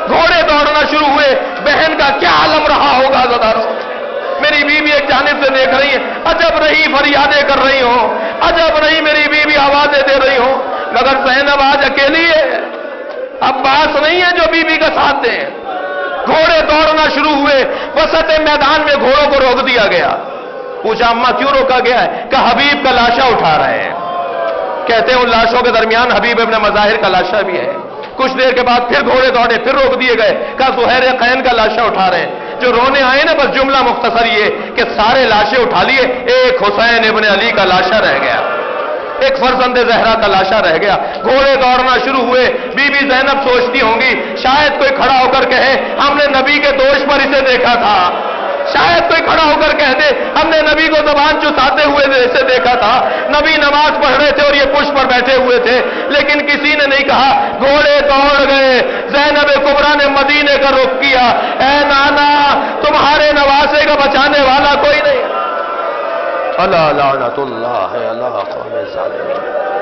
گھوڑے دوڑنا شروع ہوئے۔ بہن کا کیا عالم رہا ہوگا عزیزانو؟ میری بیوی ایک جانب سے دیکھ رہی ہے، عجب رہی فریادیں کر رہی ہو، عجب رہی میری بیوی آوازیں دے رہی ہو، مگر زینب آج اکیلی ہے، عباس نہیں ہے جو بیوی کا ساتھ دیں۔ گھوڑے دوڑنا شروع ہوئے، وسط میدان میں گھوڑوں کو روک دیا گیا۔ پوچھا اماں کیوں روکا گیا ہے؟ کہ حبیب کا لاشا اٹھا رہے ہیں۔ کہتے ہیں ان لاشوں کے درمیان حبیب ابن مظاہر کا لاشا بھی ہے۔ کچھ دیر کے بعد پھر گھوڑے دوڑے، پھر روک دیے گئے، کہا زہیر قین کا لاشا اٹھا رہے ہیں۔ جو رونے آئے نا بس جملہ مختصر یہ کہ سارے لاشیں اٹھا لیے، ایک حسین ابن علی کا لاشا رہ گیا، ایک فرزند زہرا کا لاشا رہ گیا۔ گھوڑے دوڑنا شروع ہوئے۔ بی بی زینب سوچتی ہوں گی شاید کوئی کھڑا ہو کر کہے ہم نے نبی کے دوش پر اسے دیکھا تھا، شاید کوئی کھڑا ہو کر کہہ دے ہم نے نبی کو زبان چساتے ہوئے اسے دیکھا تھا، نبی نماز پڑھ رہے تھے اور یہ پشت پر بیٹھے ہوئے تھے، لیکن کسی نے نہیں کہا۔ گھوڑے دوڑ گئے، زینب کبریٰ نے مدینے کا رخ کیا۔ اے نانا تمہارے نواسے کا بچانے والا کوئی نہیں۔ اللہ لعنت اللہ علی قوم الظالمین۔